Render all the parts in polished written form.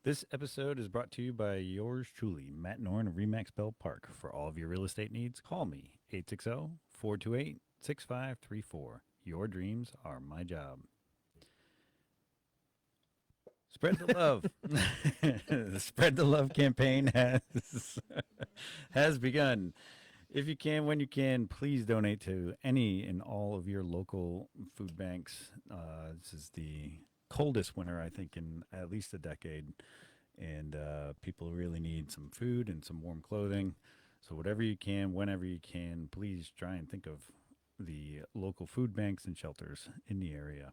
This episode is brought to you by yours truly, Matt Norn of Remax Bell Park. For all of your real estate needs, call me 860-428-6534. Your dreams are my job. Spread the love. The Spread the Love campaign has begun. If you can, when you can, please donate to any and all of your local food banks. This is the coldest winter, I think, in at least a decade. And people really need some food and some warm clothing. So, whatever you can, whenever you can, please try and think of the local food banks and shelters in the area.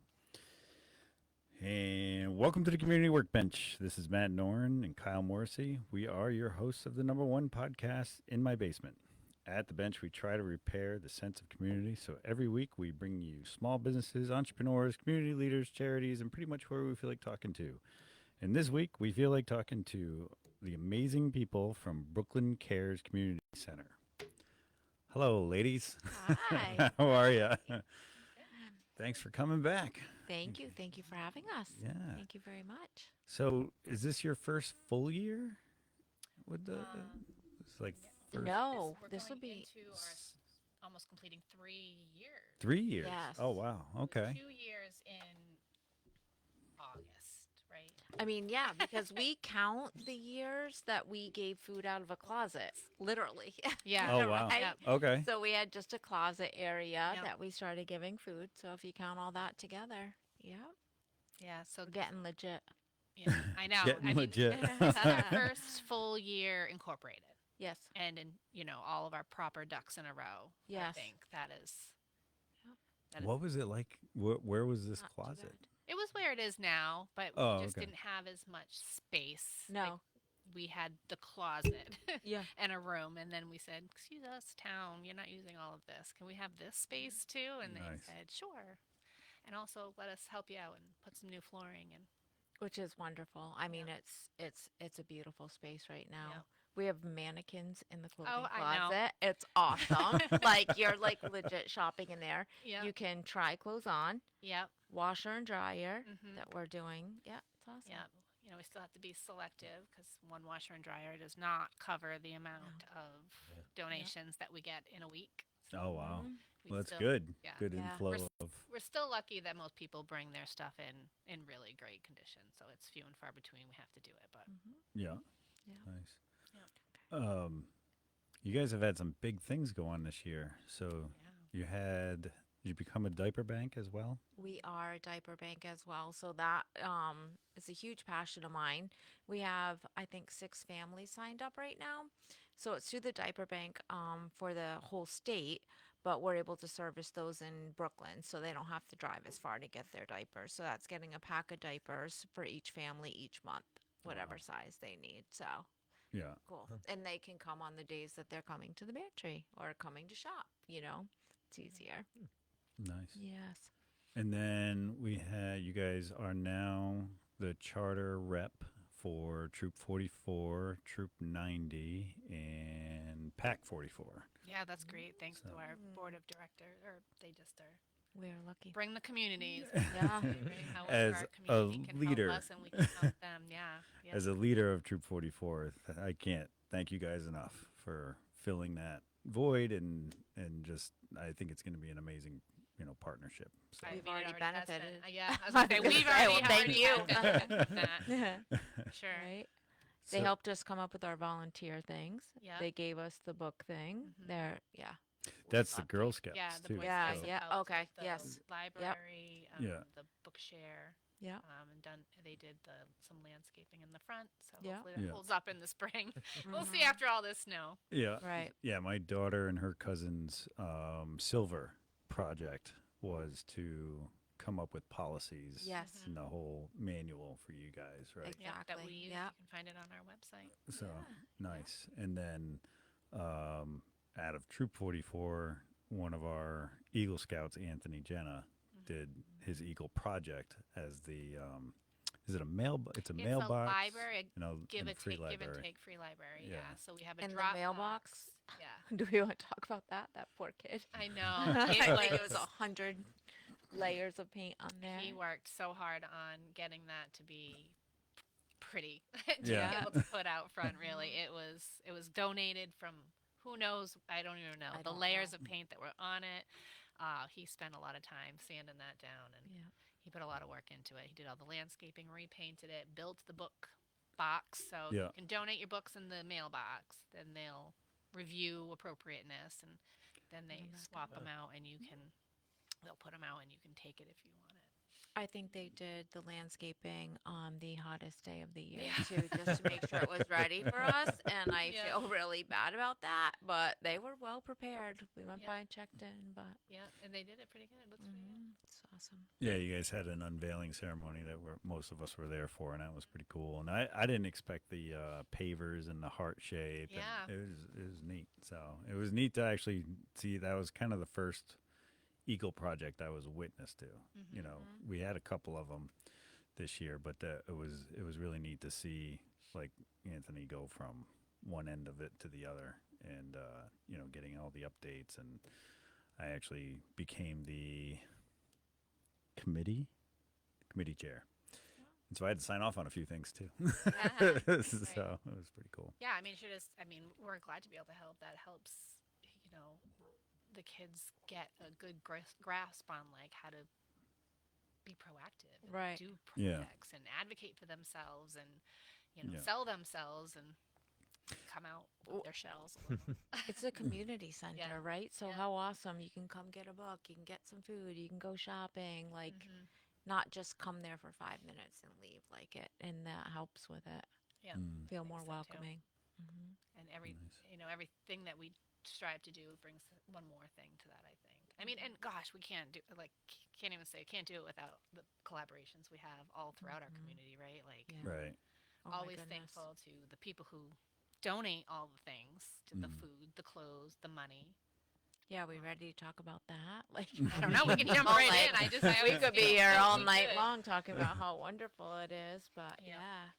And welcome to the Community Workbench. This is Matt Norn and Kyle Morrissey. We are your hosts of the number one podcast in my basement. At the bench, we try to repair the sense of community. So every week, we bring you small businesses, entrepreneurs, community leaders, charities, and pretty much whoever we feel like talking to. And this week, we feel like talking to the amazing people from Brooklyn Cares Community Center. Hello, ladies. Hi. How are you? Thanks for coming back. Thank you. Thank you for having us. Yeah. Thank you very much. So, is this your first full year with the? It's like first No, We're this will going be. into almost completing 3 years. 3 years. Yes. Oh wow. Okay. 2 years in August, right? I mean, yeah, because we count the years that we gave food out of a closet, literally. Yeah. Oh wow. Right? Yep. Okay. So we had just a closet area Yep. that we started giving food. So if you count all that together, yeah, Yeah. So we're getting legit. yeah, I know. Getting I mean, legit. this is our first full year incorporated, Yes. and in all of our proper ducks in a row. Yes. I think that is. Yep. That is What was it like? Where was this Not too closet? it was where it is now, but Oh, we just okay. didn't have as much space. No. Like, we had the closet Yeah. and a room, and then we said, "Excuse us, town, you're not using all of this. Can we have this space too?" And they Nice. said, "Sure." And also let us help you out and put some new flooring and Which is wonderful. I mean, Yeah. it's a beautiful space right now. Yeah. We have mannequins in the clothing Oh, I know. closet. It's awesome. Like you're like legit shopping in there. yeah, You can try clothes on, yep, washer and dryer hmm that we're doing. Yeah, it's awesome. yep. We still have to be selective because one washer and dryer does not cover the amount of donations that we get in a week. Oh wow. Mhm. We Well, that's still, good. Yeah. Good Yeah. inflow of. We're still lucky that most people bring their stuff in really great condition. So it's few and far between we have to do it, but Yeah. Yeah. Nice. Yeah. You guys have had some big things go on this year. So yeah. you had. Did you become a diaper bank as well? We are a diaper bank as well. So that is a huge passion of mine. We have, I think, 6 families signed up right now. So it's through the diaper bank for the whole state, but we're able to service those in Brooklyn so they don't have to drive as far to get their diapers. So that's getting a pack of diapers for each family each month, whatever size they need. So Yeah. cool. And they can come on the days that they're coming to the pantry or coming to shop, It's easier. Nice. Yes. And then we had. You guys are now the charter rep for Troop 44, Troop 90, and Pack 44. Yeah, that's great. Thanks So- to our board of directors, or they just are We're lucky. bring the communities. Yeah. However As our a community can leader. help us and we can help them. Yeah. Yeah. As a leader of Troop 44, I can't thank you guys enough for filling that void and just I think it's going to be an amazing partnership. So. I We've mean, it already has been. benefited. Yeah, I was gonna say, we've already, Well, thank you. benefited from that. Sure. Right? They So- helped us come up with our volunteer things. Yeah. They gave us the book thing. Mhm. Yeah. That's the Girl Scouts Yeah, the too. Boy Yeah, Scouts yeah, helped okay, with the yes. library, Yeah. the book share, Yeah. and they did some landscaping in the front, so Yeah. hopefully that Yeah. holds up in the spring. We'll see Mhm. after all this snow. Yeah. Right. Yeah, my daughter and her cousin's silver project was to come up with policies Yes. and the whole manual for you guys, right? Exactly. Yeah, that we use. Yeah. You can find it on our website. So Yeah. nice. And then out of Troop 44, one of our Eagle Scouts, Anthony Jenna, did his Eagle project as the is it a mail? It's a It's mailbox. a library, and a, give and a and free take, library. give and take free library. Yeah. Yeah. So we have a And the drop mailbox? box. Yeah. Do we want to talk about that? That poor kid. I know. I think it was was 100 layers of paint on there. He worked so hard on getting that to be pretty to be Yeah. able to put out front. Really, it was donated from who knows. I don't even know I the don't layers know. of paint that were on it. He spent a lot of time sanding that down, and Yeah. he put a lot of work into it. He did all the landscaping, repainted it, built the book box, so Yeah. you can donate your books in the mailbox. Then they'll review appropriateness, and then Put they 'em back swap in. them out, and you can they'll put them out, and you can take it if you want it. I think they did the landscaping on the hottest day of the year Yeah. too, just to make sure it was ready for us. And I Yeah. feel really bad about that, but they were well prepared. We went Yeah. by and checked in, but Yeah, and they did it pretty good. It looks pretty good. it's awesome. Yeah, you guys had an unveiling ceremony that most of us were there for, and that was pretty cool. And I didn't expect the pavers and the heart shape, Yeah. and it was neat. So it was neat to actually see. That was kind of the first Eagle project I was witness to. You know, we had a couple of them this year, but it was really neat to see like Anthony go from one end of it to the other, and getting all the updates. And I actually became the committee chair. And so I had to sign off on a few things too. Yeah. So it was pretty cool. Yeah, I mean, we're glad to be able to help. That helps, the kids get a good grasp on like how to be proactive, and Right. do Yeah. projects, and advocate for themselves, and Yeah. sell themselves, and come out of their shells a little. It's a community center, Yeah. right? So Yeah. how awesome. You can come get a book, you can get some food, you can go shopping, like Mm-hmm. not just come there for 5 minutes and leave like it. And that helps with it. Yeah, Mm, Feel I think more so too. welcoming. Hmm. And nice. everything that we strive to do brings one more thing to that. I think. I mean, and gosh, we can't even say can't do it without the collaborations we have all throughout our community, right? Like, Yeah. Right. Oh my always goodness. thankful to the people who donate all the things, to the Mm. food, the clothes, the money. Yeah, we ready to talk about that? Like, I don't know. We can jump all right night. in. I We always could be feel here so all we night could. long talking about how wonderful it is, but Yeah. yeah.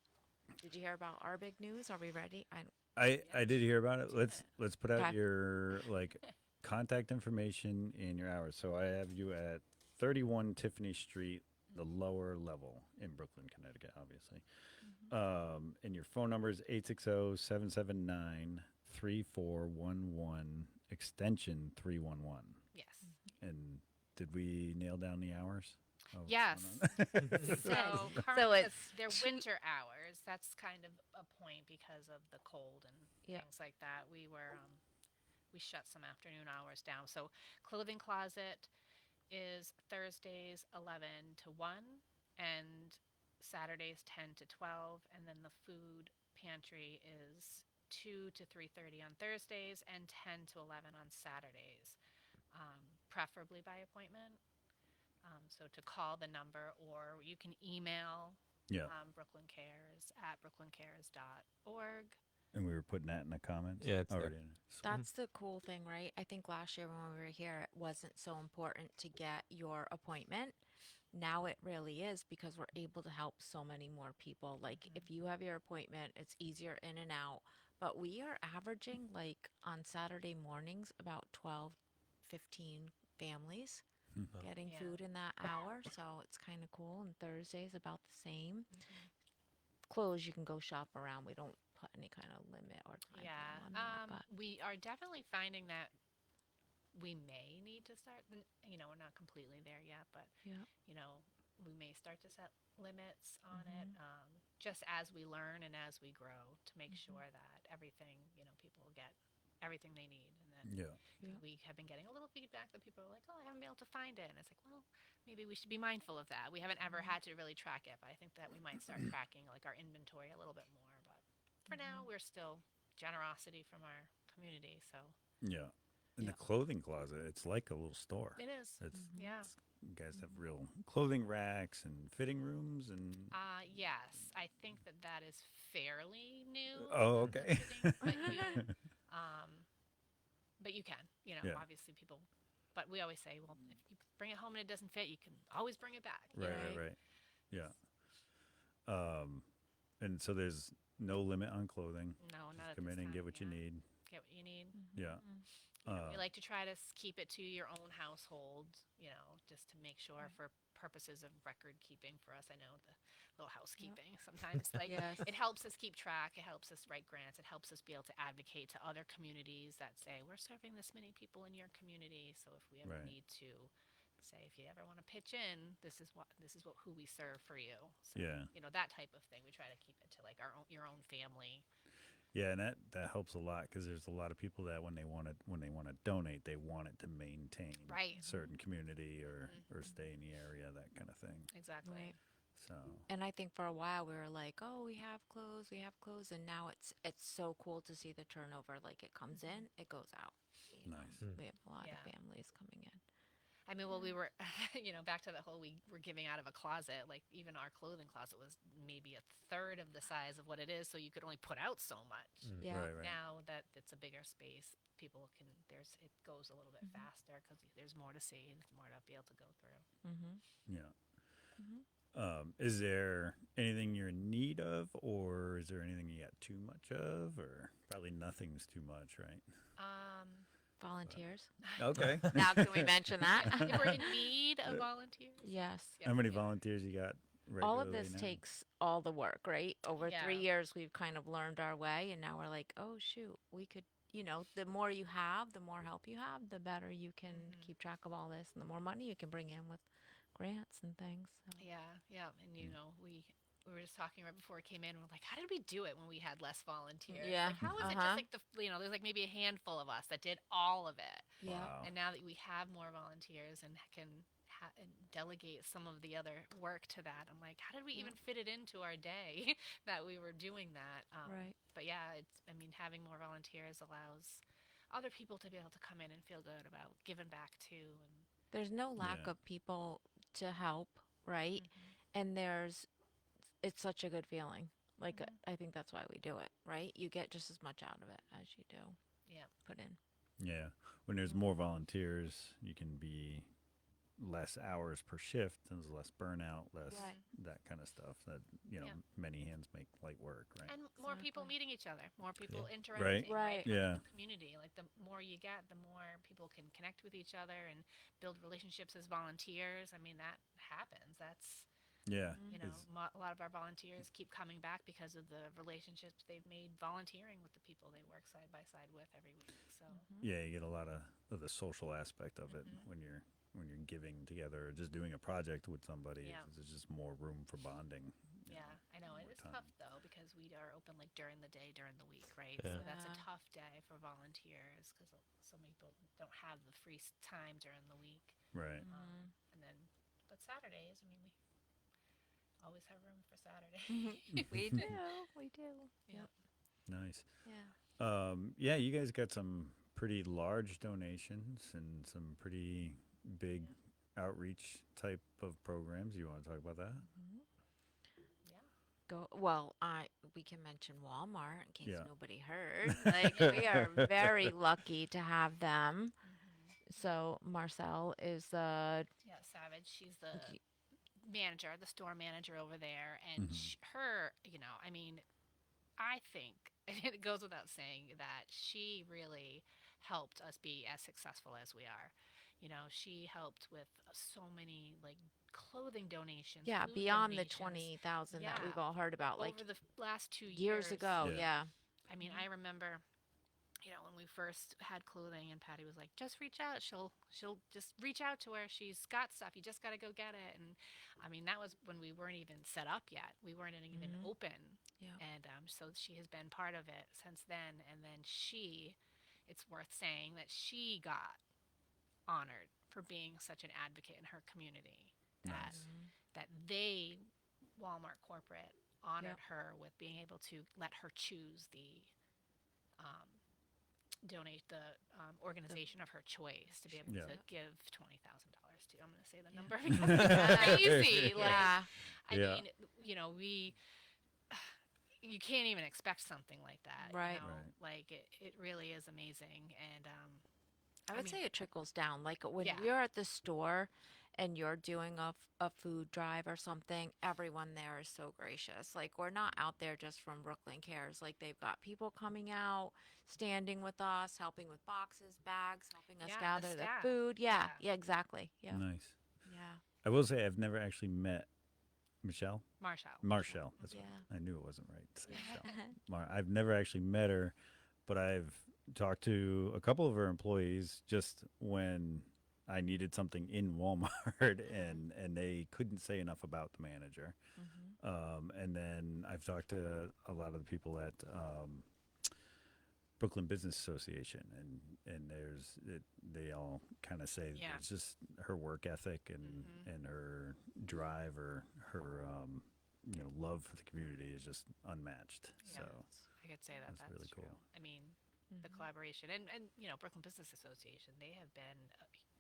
Did you hear about our big news? Are we ready? I did hear about it. Do Let's put out Okay. your contact information and your hours. So I have you at 31 Tiffany Street, the lower level in Brooklyn, Connecticut, obviously. And your phone number is 860-779-3411 extension 311. Yes. And did we nail down the hours? of what's Yes. going on? So, So it's they're winter hours. That's kind of a point because of the cold and Yeah. things like that. We shut some afternoon hours down. So, clothing closet is Thursdays 11 to 1, and Saturdays 10 to 12, and then the food pantry is 2 to 3:30 on Thursdays and 10 to 11 on Saturdays. Preferably by appointment. So to call the number, or you can email Yeah. Brooklyn Cares at brooklyncares.org. And we were putting that in the comments. Yeah, it's there. already. That's the cool thing, right? I think last year when we were here, it wasn't so important to get your appointment. Now it really is because we're able to help so many more people. Like if you have your appointment, it's easier in and out. But we are averaging like on Saturday mornings about 12, 15 families getting Yeah. food in that hour. So it's kind of cool. And Thursdays about the same. Clothes you can go shop around. We don't put any kind of limit or time Yeah. frame on that. But We are definitely finding that we may need to start, we're not completely there yet, but, yeah. we may start to set limits on it, just as we learn and as we grow, to make sure that everything, people get everything they need. And then Yeah. Yeah. we have been getting a little feedback that people are like, oh, I haven't been able to find it. And it's like, well, maybe we should be mindful of that. We haven't ever had to really track it, but I think that we might start tracking like our inventory a little bit more. But for now, we're still generosity from our community. So Yeah. In Yeah. the clothing closet, it's like a little store. it is. It's Yeah. you guys have real clothing racks and fitting rooms and Yes, I think that is fairly new. oh, the okay. fitting, but you can, Yeah. obviously people, but we always say, well, if you bring it home and it doesn't fit, you can always bring it back. Right, Right. right. Yeah. And so there's no limit on clothing. No, not Just at come this in and time, get what you yeah. need. Get what you need. Yeah. We like to try to keep it to your own household, just to make sure for purposes of record keeping for us. I know the little housekeeping. Sometimes, like, Yes. it helps us keep track. It helps us write grants. It helps us be able to advocate to other communities that say we're serving this many people in your community. So if we ever Right. need to say, if you ever want to pitch in, this is what who we serve for you. So Yeah. that type of thing. We try to keep it to like your own family. Yeah, and that helps a lot because there's a lot of people that when they want to donate, they want it to maintain Right. certain community or Hmm. stay in the area, that kind of thing. Exactly. Right. So And I think for a while we were like, oh, we have clothes, and now it's so cool to see the turnover. Like it comes Hmm. in, it goes out. nice. We have a lot of Yeah. families coming in. I mean, well, Yeah. we were, back to the whole we were giving out of a closet. Like even our clothing closet was maybe a third of the size of what it is, so you could only put out so much. Yeah. Right, right. Now that it's a bigger space, people can it goes a little bit Hmm. faster because there's more to see, there's more to be able to go through. Hmm. Yeah. Hmm. Is there anything you're in need of, or is there anything you got too much of, or probably nothing's too much, right? Um, Volunteers. Okay. Now, can we mention that? if we're in need of volunteers, Yes. yep, How many yep, volunteers you got All of regularly this now? takes all the work, right? Over yeah, 3 years, we've kind of learned our way, and now we're like, oh, shoot, we could, the more you have, the more help you have, the better you can hmm, keep track of all this, and the more money you can bring in with grants and things. So, yeah, yeah, and Mm. we were just talking right before we came in. We're like, how did we do it when we had less volunteers? yeah. Like, how was Uh it just huh. like there's like maybe a handful of us that did all of it, Yeah. Wow. and now that we have more volunteers and can and delegate some of the other work to that, I'm like, how did we Yeah. even fit it into our day that we were doing that? Right. But yeah, I mean, having more volunteers allows other people to be able to come in and feel good about giving back too, There's no lack Yeah. of people to help, right? and hmm, And it's such a good feeling. Like, hmm, I think that's why we do it, right? You get just as much out of it as you do yeah, put in. Yeah. When there's more volunteers, you can be less hours per shift. There's less burnout, less Right. hmm, that kind of stuff. That yeah. many hands make light work, right? And more people Exactly. meeting each other, more people Yeah. Right. interacting, right? Right. Having Yeah. a community. Like the more you get, the more people can connect with each other and build relationships as volunteers. I mean, that happens. That's, Yeah. Hmm. It's a lot of our volunteers keep coming back because of the relationships they've made volunteering with the people they work side by side with every week. So, Hmm. yeah. You get a lot of the social aspect of it hmm, when you're giving together or just doing a project with somebody. yeah. There's just more room for bonding. Yeah, I know it More is time. tough though because we are open like during the day, during the week, right? Yeah. So that's a Yeah. tough day for volunteers because so many people don't have the free time during the week. Right. Hmm. And then, but Saturdays, I mean, we always have room for Saturday. We do. We do. Yeah. Yep. Nice. Yeah. Yeah, you guys got some pretty large donations and some pretty big Yeah. outreach type of programs. You want to talk about that? Hmm. Yeah. Go. Well, we can mention Walmart in case Yeah. nobody heard. Like we are very lucky to have them. Hmm. So Marcel is the Yeah. Savage. She's the manager, the store manager over there, and Hmm. I mean, I think it goes without saying that she really helped us be as successful as we are. She helped with so many like clothing donations, yeah, food beyond the donations. 20,000 that we've Yeah, all heard about, like over the last 2 years years. ago. Yeah. Yeah. I mean, Hmm. I remember, when we first had clothing, and Patty was like, "Just reach out. She'll just reach out to her. She's got stuff. You just got to go get it." And I mean, that was when we weren't even set up yet. We weren't even Hmm. open, Yeah. and so she has been part of it since then. And then it's worth saying that she got honored for being such an advocate in her community. That Nice. Hmm. that they, Walmart corporate, Yep. honored her with being able to let her choose um, donate the The, organization of her choice to be able Yeah. to yep. give $20,000 to. I'm going to say the Yeah. number because it's crazy. Like, Yeah. I Yeah. mean, we you can't even expect something like that. Right. Right. Like it really is amazing. And I I would mean, say it trickles down. Like when yeah, you're at the store and you're doing a food drive or something, everyone there is so gracious. Like we're not out there just from Brooklyn Cares. Like they've got people coming out, standing with us, helping with boxes, bags, helping us yeah, the gather the staff, food. Yeah. yeah, Yeah, exactly. Yeah. Nice. Yeah. I will say I've never actually met Michelle? Marshall. Marshall. That's Yeah. what I knew it wasn't right to say Michelle. Yeah. I've never actually met her, but I've talked to a couple of her employees just when I needed something in Walmart, and they couldn't say enough about the manager. Mhm. And then I've talked to a lot of the people at Brooklyn Business Association, and they all kind of say Yeah. it's just her work ethic and her drive or her love for the community is just unmatched. Yeah. So I could say that that's that's really true. cool. I mean, the Mhm. collaboration and Brooklyn Business Association, they have been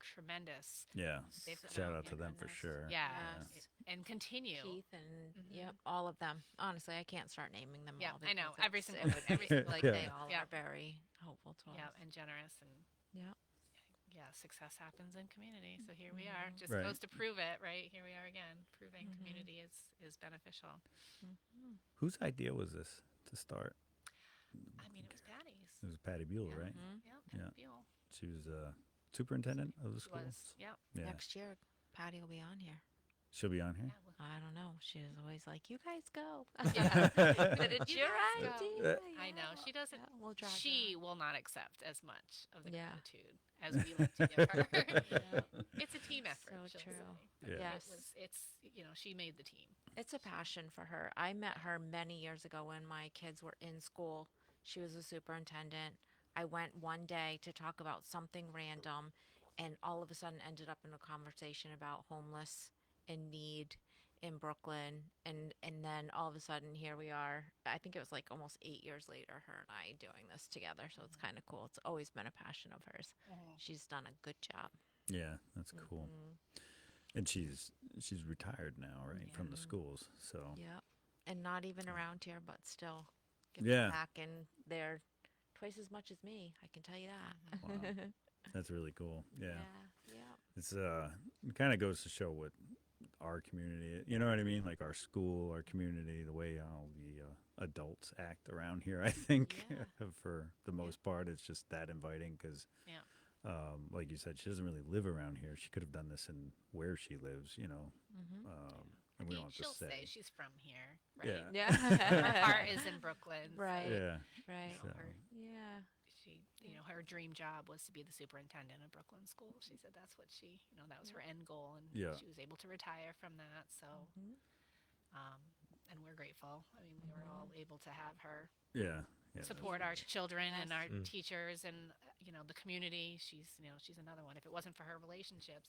tremendous. Yeah, They've So, shout oh out my to them for goodness. sure. Yeah, Yeah, yes. and continue. Keith and Hmm. yep, all of them. Honestly, I can't start naming them Yeah, all I know because every it's single it one, would every be single like one. they yeah, all Yeah, are very helpful to yeah, us. and generous and Yeah. yeah, success happens in community. So here we are. Mhm. Just right. goes to prove it, right? Here we are again, proving Mhm. community is beneficial. Mhm. Whose idea was this to start? I mean, it was Patty's. It was Patty Buell, Yeah, right? Mhm. yeah, Yeah, Patty Buell. she was superintendent of the She was. schools. Yep. Yeah, Next year, Patty will be on here. she'll be on here. Yeah. Well, I don't know. She was always like, "You guys go," yeah. but it's You your guys go. idea. I know Yeah. she doesn't. Yeah. We'll drag her She on. will not accept as much of the Yeah. gratitude as we like to give her. Yeah. It's a team effort, So she'll true. say. But Yeah. Yes. she made the team. It's a passion for her. I met Yeah. her many years ago when my kids were in school. She was a superintendent. I went one day to talk about something random and all of a sudden ended up in a conversation about homeless in need in Brooklyn and then all of a sudden here we are. I think it was like almost 8 years later her and I doing this together. So it's kind of cool. It's always been a passion of hers. Mhm. She's done a good job. Yeah, that's cool. Mhm. And she's retired now, right, Yeah. from the Mhm. schools. So Yep. And not even uh, around here, but still gets yeah, back in there twice as much as me. I can tell you Mhm. wow, that. that's really cool. Yeah, Yeah. Yeah. it's it kind of goes to show what our community, you know what I mean, like our school, our community, the way all the adults act around here. I think Yeah. for the Yeah. most part, it's just that inviting because Yeah. like you said, she doesn't really live around here. She could have done this in where she lives, Mhm. I and we mean, don't have to she'll say say. she's from here, right? Yeah, Her heart Yeah. is in Brooklyn, so Right. yeah. Right. So Yeah. her dream job was to be the superintendent of Brooklyn School. She said that's what that was her end goal, and yeah, she was able to retire from that. So, Mhm. um, and we're grateful. I mean, we were all Mhm. able to have her yeah, yeah. That's support our cool. children and Yes. our teachers and the community. She's another one. If it wasn't for her relationships,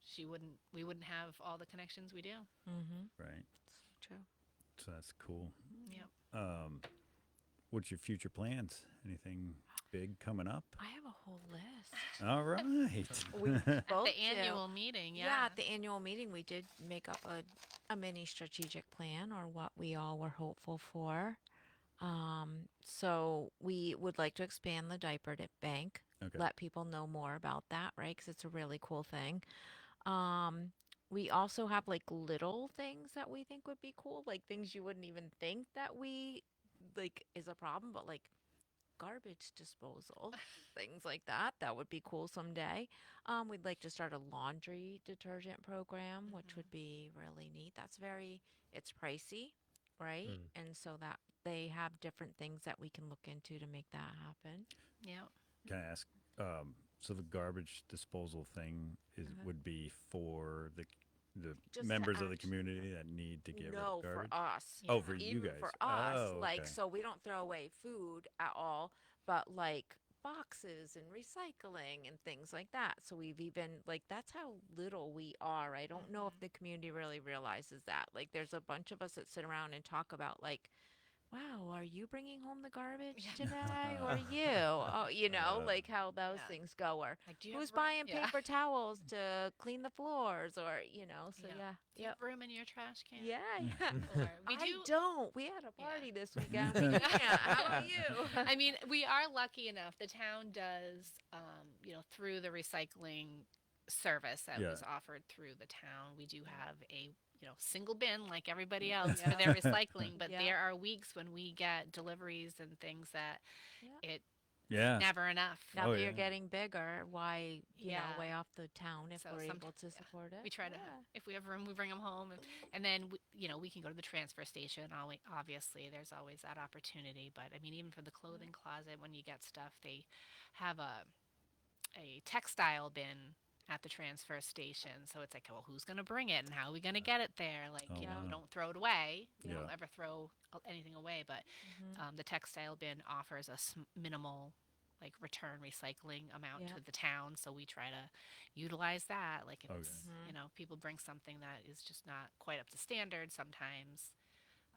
she wouldn't we wouldn't have all the connections we do. Mhm. Right. So true. So that's cool. Yep. Um, what's your future plans? Anything big coming up? I have a whole list. All right. We At both the do. annual meeting, Yeah, yeah. at the annual meeting, we did make up a mini strategic plan or what we all were hopeful for. So we would like to expand the bank, Okay. let people know more about that, right? Because it's a really cool thing. Um, we also have like little things that we think would be cool, like things you wouldn't even think that we like is a problem, but like garbage disposal, things like that. That would be cool someday. We'd like to start a laundry detergent program, which would Hmm. be really neat. It's pricey, right? Mm. And so that they have different things that we can look into to make that happen. Yep. Can I ask? So the garbage disposal thing Uh-huh. would be for the Just to members of the act community that need to get rid of No, for garbage. us. Oh, Yeah. for you Even guys. for us, Oh, like, okay. so we don't throw away food at all, but like boxes and recycling and things like that. So we've even, like, that's how little we are. I don't know if Hmm. the community really realizes that. Like, there's a bunch of us that sit around and talk about, like, wow, are you bringing home the garbage Yeah. today or you? Oh, like how those Yeah. things go, or Like, do you have who's room? buying Yeah. paper towels to clean the floors or, so Yeah. yeah. Do you Yep. have room in your trash can? Yeah, yeah. Or we I do. don't. We had a Yeah. party this weekend. We can't. How about you? I mean, we are lucky enough. The town does, through the recycling service that Yeah. was offered through the town, we do have a single bin like everybody Yeah. else for their recycling. But Yeah. there are weeks when we get deliveries and things that Yeah. it Yeah. never enough. Now Oh, that you're yeah. getting bigger, why, Yeah. way off the town if So we're some able to support it? we try to, Yeah. if we have room, we bring them home, and then we can go to the transfer station. Obviously, there's always that opportunity. But I mean, even for the clothing closet, when you get stuff, they have a textile bin at the transfer station. So it's like, well, who's going to bring it and how are we going to get it there? Like, Oh, Yeah. wow. don't throw it away. We Yeah. don't ever throw anything away, but Mhm. the textile bin offers a minimal like return recycling amount Yeah. to the town, so we try to utilize that. Like if Okay. it's Mhm. people bring something that is just not quite up to standard sometimes,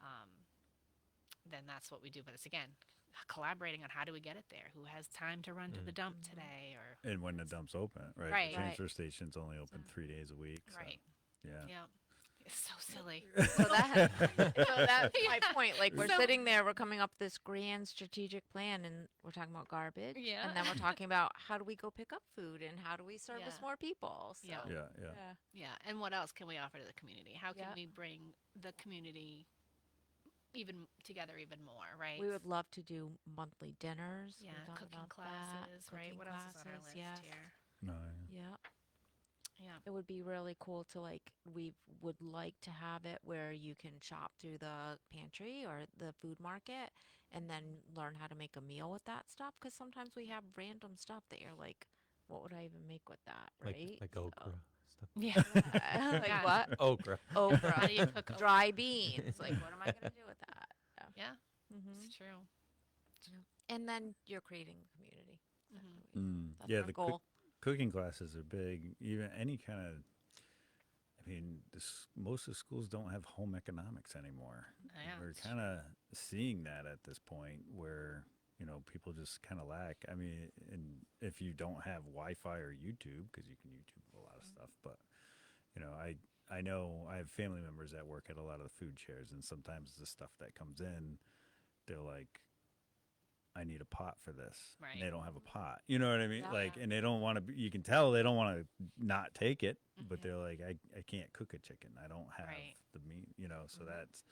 um, then that's what we do. But it's again collaborating on how do we get it there, who has time to run to the Mm. dump Mhm. today, or And when the dump's open, right? Right. The Right. transfer station's only open So- 3 days a week. So, right. Yeah. Yeah, it's so silly. So that so that's my Yeah. point. Like we're So- sitting there, we're coming up with this grand strategic plan, and we're talking about garbage, Yeah. and then we're talking about how do we go pick up food and how do we service Yeah. more people. So Yeah. Yeah. Yeah. yeah. Yeah, and what else can we offer to the community? How can Yeah. we bring the community even together even more, right? We would love to do monthly dinners. We Yeah, thought cooking about classes, that. right? Cooking What else is on our classes, list yes. here? No. Yeah. Yeah. It would be really cool to we would like to have it where you can shop through the pantry or the food market and then learn how to make a meal with that stuff because sometimes we have random stuff that you're like, what would I even make with that, right? Like okra stuff. Yeah. Yeah. Like Yeah. what? Okra. Okra. How do you cook okra? Dry beans. Like what am I gonna do with that? Yeah, Mm-hmm. it's true. And then you're creating a community. That's Mhm. what we- That's Yeah. our The goal. cooking classes are big. Even any kind of. I mean, most of the schools don't have home economics anymore. Yeah, We're it's kind of seeing that at this point where people just kind of lack. I mean, and if you don't have Wi-Fi or YouTube, because you can YouTube a lot of stuff, but I know I have family members that work at a lot of the food chairs, and sometimes the stuff that comes in, they're like, I need a pot for this. Right. And they don't have a pot. You know what I mean? Yeah. Like, and they don't want to, you can tell they don't want to not take it, but Mhm. they're like, I can't cook a chicken. I don't have Right. the meat, so Mhm. that's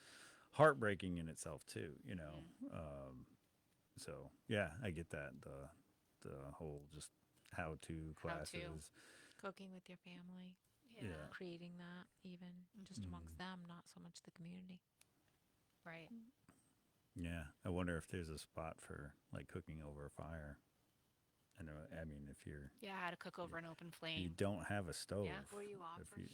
heartbreaking in itself too. So yeah, I get that. The whole just how to classes. Cooking with your family. yeah, Yeah. Creating that even just Mhm. amongst them, not so much the community. right. Yeah. I wonder if there's a spot for like cooking over a fire. I mean, if Yeah, how to cook over an open you flame. don't have a stove. Yeah. Were you if offered?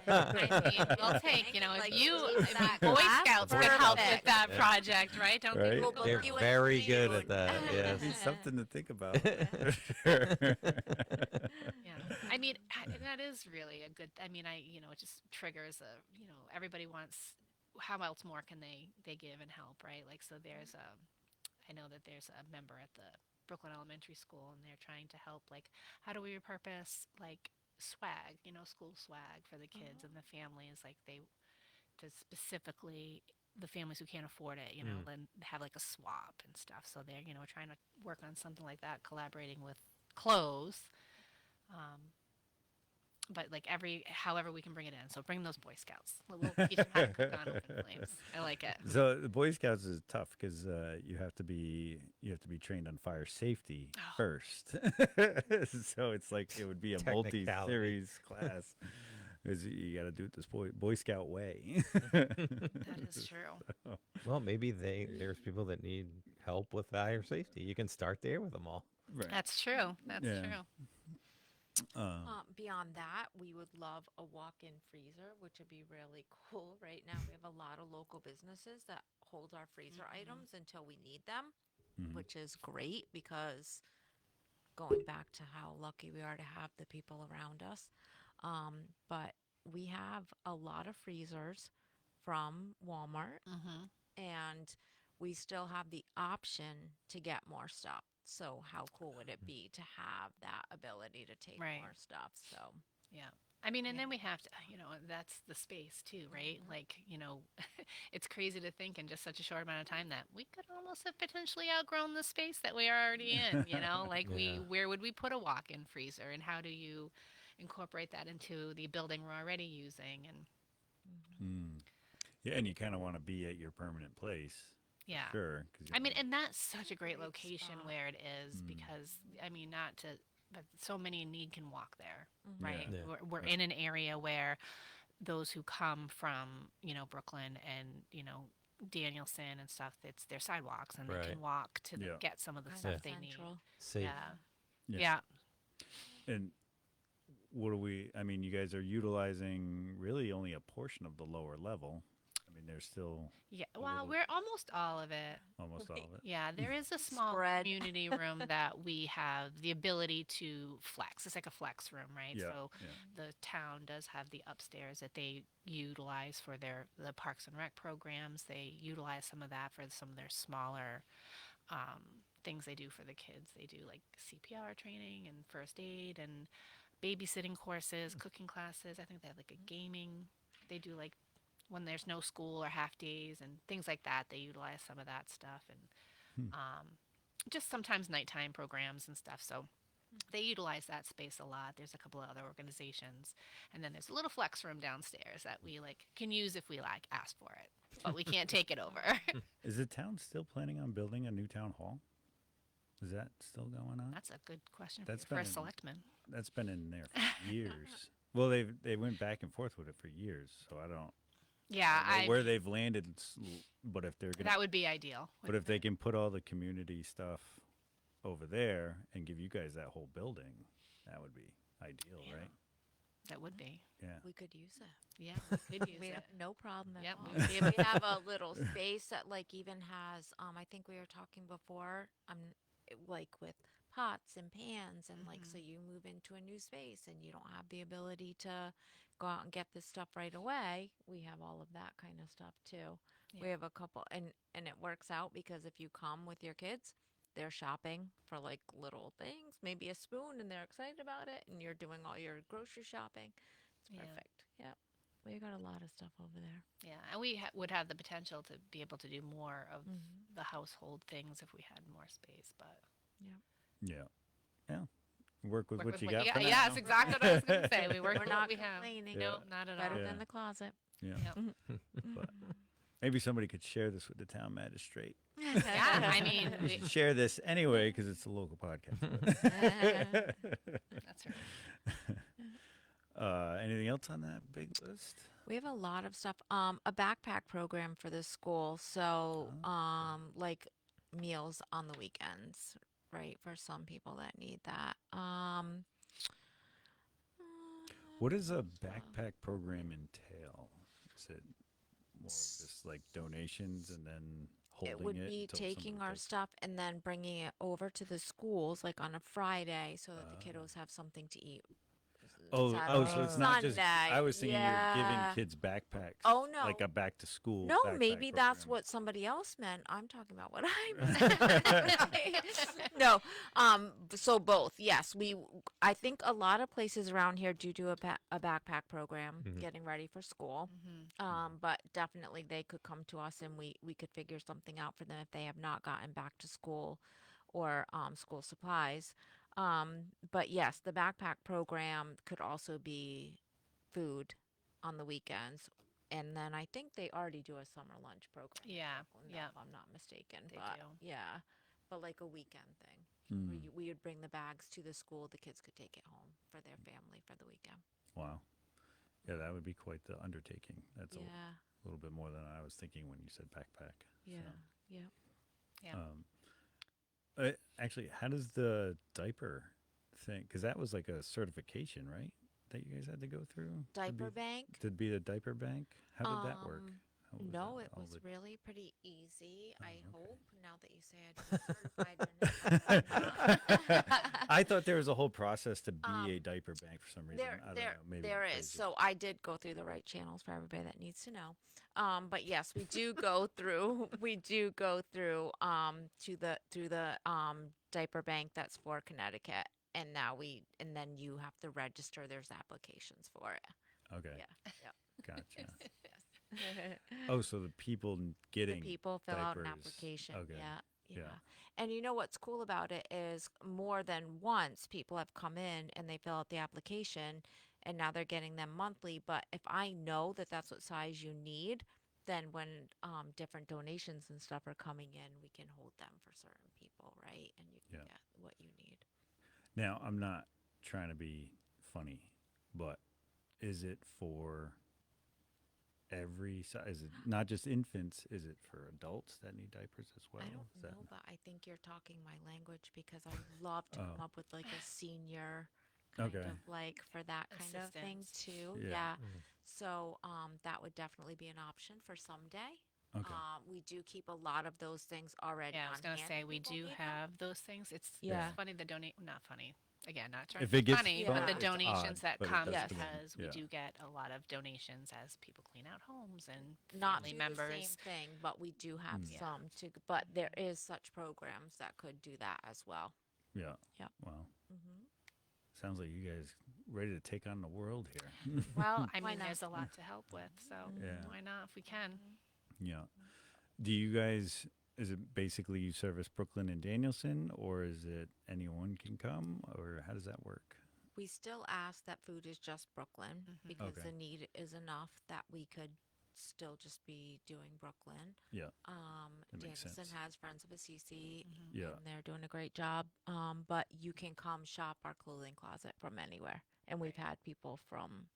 I mean, we'll take, Like, if you, leave that Boy glass Scouts could help with perfect. that Yeah. project, right? Don't Right. people We'll They're book you in very for good you. at that. It'd be Yes. something to think about. Yeah, I mean, that is really a good. I mean, it just triggers everybody wants. How else more can they give and help, right? Like, so I know that there's a member at the Brooklyn Elementary School, and they're trying to help. Like, how do we repurpose like swag, school swag for the kids and the families, like to specifically the families who can't afford it, Mm. then have like a swap and stuff. So they're trying to work on something like that, collaborating with clothes. But like however we can bring it in. So bring those Boy Scouts. We'll teach them how to cook on open flames. I like it. So the Boy Scouts is tough because you have to be trained on fire safety Oh. first. So it's like it would be a Technicality. multi-series class. 'Cause you got to do it this Boy Scout way. That is true. Well, maybe there's people that need help with fire safety. You can start there with them all. Right. That's true. That's Yeah. true. Beyond that, we would love a walk-in freezer, which would be really cool. Right now, we have a lot of local businesses that hold our freezer items until we need them, Mhm. which is great because going back to how lucky we are to have the people around us. But we have a lot of freezers from Walmart, Mm-hmm. and we still have the option to get more stuff. So how cool would it be to have that ability to take Right. more stuff? So Yeah. I mean, and Yeah. then we have to, that's the space too, right? Like, it's crazy to think in just such a short amount of time that we could almost have potentially outgrown the space that we are already in, like Yeah. where would we put a walk-in freezer, and how do you incorporate that into the building we're already using? And Mm. Yeah, and you kind of want to be at your permanent place. Yeah. Sure. 'Cause, I mean, know, and that's such a great Great location spot. where it is mm, because, I mean, not to, but so many in need can walk there, Mm-hmm. yeah. right? Yeah. We're Yeah. in an area where those who come from, Brooklyn and, Danielson and stuff, it's their sidewalks and they Right. can walk to Yeah. get some of the Kind stuff of Yeah. they need. central. Safe. Yeah. Yeah. Yeah. And what do we? I mean, you guys are utilizing really only a portion of the lower level. I mean, there's still Yeah. a Well, little, we're almost all of it. almost all of it. Yeah, there is a small Spread. community room that we have the ability to flex. It's like a flex room, right? Yeah. So Yeah. the town does have the upstairs that they utilize for the Parks and Rec programs. They utilize some of that for some of their smaller things they do for the kids. They do like CPR training and first aid and babysitting courses, cooking classes. I think they have like a gaming. They do like when there's no school or half days and things like that. They utilize some of that stuff and Hmm. um, just sometimes nighttime programs and stuff. So they utilize that space a lot. There's a couple of other organizations, and then there's a little flex room downstairs that we like can use if we like ask for it, but we can't take it over. Is the town still planning on building a new town hall? Is that still going on? That's a good question That's for a been in- selectman. That's been in there for years. Well, they went back and forth with it for years, so Yeah, I don't know where they've landed. But if they're gonna, that would be ideal. but if they can put all the community stuff over there and give you guys that whole building, that would be ideal, Yeah. right? That would be. Yeah. We could use it. Yeah, we could use We it. have no problem at Yep, all. we would be We able have a little space that like even has I think we were talking before like with pots and pans and like so Mhm. you move into a new space and you don't have the ability to go out and get this stuff right away. We have all of that kind of stuff too. We Yeah. have a couple and it works out because if you come with your kids, they're shopping for like little things, maybe a spoon and they're excited about it and you're doing all your grocery shopping. It's Yeah. perfect. Yep. We got a lot of stuff over there. Yeah, and we would have the potential to be able to do more of Mm-hmm. the household things if we had more space, but Yeah. Yeah. Work with work what with you what got. you for got. Yeah, that's now. exactly what I was going to say. We work We're with not what we have. complaining. Yeah. No, not at Better all. Yeah. than the closet. Yeah. Yep. But maybe somebody could share this with the town magistrate. Yeah, I mean, We should share this anyway because it's a local podcast. that's right. Anything else on that big list? We have a lot of stuff. A backpack program for the school. So, Oh, like meals on the weekends, right? For some people that need that. What does a stuff. backpack program entail? Is it more of just like donations and then holding It would it be until taking somebody our takes it? stuff and then bringing it over to the schools, like on a Friday, so that the Oh. kiddos have something to eat. Oh, Saturday, so it's not just. I Sunday. was thinking you were giving Yeah. kids backpacks. Oh, no. Like a back to school. No, backpack maybe that's program. what somebody else meant. I'm talking about what I meant. No, so both. Yes, I think a lot of places around here do a backpack program, Mhm. getting ready for school. Mm-hmm. But definitely they could come to us and we could figure something out for them if they have not gotten back to school or school supplies. But yes, the backpack program could also be food on the weekends. And then I think they already do a summer lunch program. Yeah, yeah. If I'm not mistaken. They But do. yeah, but like a weekend thing. Mm. We would bring the bags to the school. The kids could take it home for their family for the weekend. Wow. Yeah, that would be quite the undertaking. That's Yeah, a little bit more than I was thinking when you said backpack. yeah, yeah. Yeah. Actually, how does the diaper thing? Because that was like a certification, right? That you guys had to go through. Diaper bank. To be the diaper bank. How did that work? How was No, that? it All was the- really pretty easy. I okay. hope now that you say I didn't certified. I thought there was a whole process to be Um, a diaper bank for some reason. There, I don't there, know. Maybe there I'm is. crazy. So I did go through the right channels for everybody that needs to know. But yes, we do go through. We do go through through the diaper bank that's for Connecticut, and and then you have to register. There's applications for it. Okay. Yeah. Yep. Gotcha. Yes. Oh, so the people The getting people fill out an diapers. application. Okay. Yeah, yeah. Yeah. And you know what's cool about it is more than once people have come in and they fill out the application and now they're getting them monthly. But if I know that that's what size you need, then when different donations and stuff are coming in, we can hold them for certain people, right? And you can Yeah. get what you need. Now, I'm not trying to be funny, but is it for every size? Is it not just infants? Is it for adults that need diapers as well? I don't Is that know, but I think you're talking my language because I love to come oh, up with like a senior kind okay. of like for that kind of thing Assistance. too. Yeah. Yeah. Mm. So that would definitely be an option for someday. Okay. We do keep a lot of those things already Yeah, I on was gonna hand say if we people do need them. have those things. It's Yeah. funny the donate not funny. Again, not trying to If be it gets funny, but Yeah. the it's odd, donations that but it come does Yes. come in. because we Yeah. do get a lot of donations as people clean out homes and Not family do the same members. thing, but we do have Mm. Yeah. some to, but there is such programs that could do that as well. Yeah. Yep. Wow. Hmm. Sounds like you guys ready to take on the world here. Well, I Why mean, not? there's a lot to help with, so Yeah. why not if we can? Yeah. Do you guys, is it basically you service Brooklyn and Danielson, or is it anyone can come, or how does that work? We still ask that food is just Brooklyn Mhm. because Okay. the need is enough that we could still just be doing Brooklyn. Yeah. That makes Danielson sense. has Friends of Assisi Mhm. Yeah. and they're doing a great job. But you can come shop our clothing closet from anywhere. And we've Right. had people from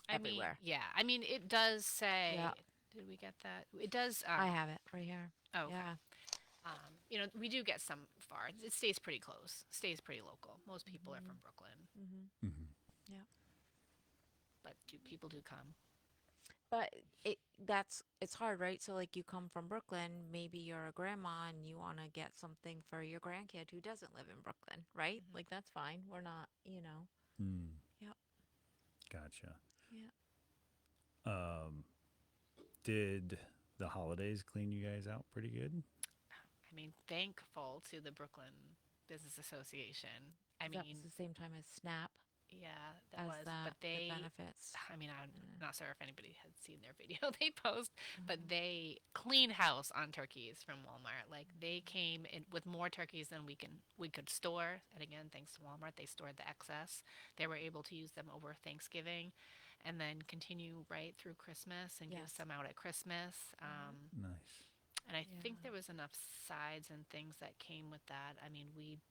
I mean, everywhere. yeah. I mean, it does Yeah, say. Did we get that? It does. I have it right here. Oh, okay. Yeah. We do get some far. It stays pretty close. Stays pretty local. Most people are Hmm. from Brooklyn, Hmm. Hmm. Yeah. but people do come. But it's hard, right? So like you come from Brooklyn, maybe you're a grandma and you want to get something for your grandkid who doesn't live in Brooklyn, right? Mhm. Like that's fine. We're not, you know. Mm. Yep. Gotcha. Yeah. Um, did the holidays clean you guys out pretty good? I mean, thankful to the Brooklyn Business Association. I That was mean, the same time as SNAP yeah, that as was. that But the they, benefits. I mean, I'm Yeah. not sure if anybody had seen their video they post, but Mhm. they clean house on turkeys from Walmart. Like they came in with more turkeys than we could store. And again, thanks to Walmart, they stored the excess. They were able to use them over Thanksgiving, and then continue right through Christmas and give Yes. some out at Christmas. Nice. And I think Yeah. there was enough sides and things that came with that. I mean, we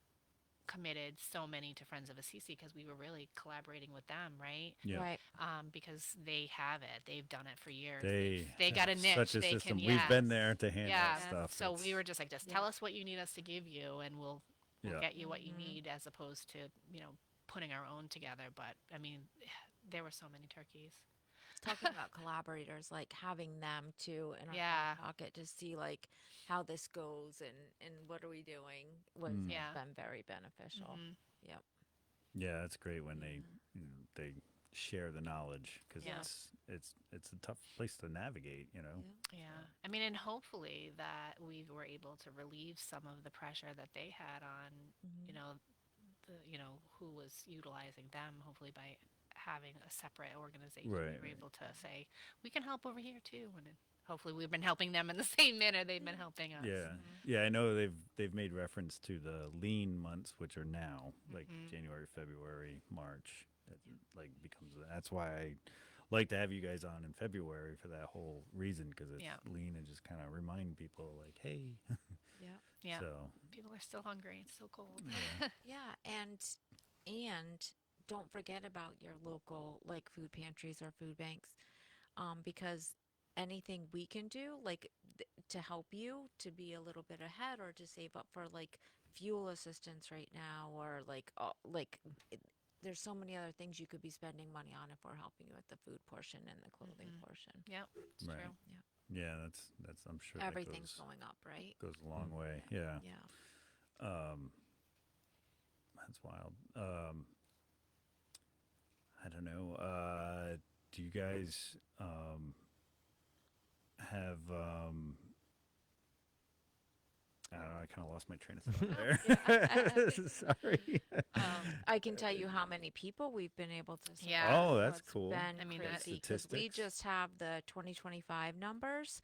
committed so many to Friends of Assisi because we were really collaborating with them, right? Yeah. Right. Because they have it, they've done it for years. They They got a have such niche. a They can, system. We've been yes, there to hand yeah. out Yes. stuff. So we It's were just like, just Yeah. tell us what you need us to give you, and we'll yeah. get you what you Hmm. need, as opposed to putting our own together. But I mean, there were so many turkeys. Talking about collaborators, like having them too in our Yeah, back pocket to see like how this goes and what are we doing Mm. has yeah. been very beneficial. Hmm. Yep. Yeah, that's great when Yeah. they share the knowledge because Yeah. it's a tough place to navigate. Yeah. Yeah. So, I mean, and hopefully that we were able to relieve some of the pressure that they had on, you hmm. know, who was utilizing them, hopefully by having a separate organization, we Right. were Right. able to say, we can help over here too. And then hopefully we've been helping them in the same manner they've been helping us. Yeah. Hmm. Yeah, I know they've made reference to the lean months, which are now like Hmm. January, February, March. That like becomes that's why I like to have you guys on in February for that whole reason because it's Yeah. lean and just kind of remind people like, hey. Yeah. Yeah. So People are still hungry. It's so cold. yeah, Yeah. And don't forget about your local like food pantries or food banks. Because anything we can do, like to help you to be a little bit ahead or to save up for like fuel assistance right now, or like there's so many other things you could be spending money on if we're helping you with the food portion and the clothing Hmm. portion. Yep. It's right. true. Yeah. Yeah, that's I'm sure that Everything's going up, right? goes a long way. Yeah. Yeah. Um, that's wild. I don't know. Do you guys have? I don't know. I kind of lost my train of thought there. Sorry. I can tell you how many people we've been able to serve. Yeah. Oh, So that's it's cool. been I mean, crazy because we statistics. just have the 2025 numbers.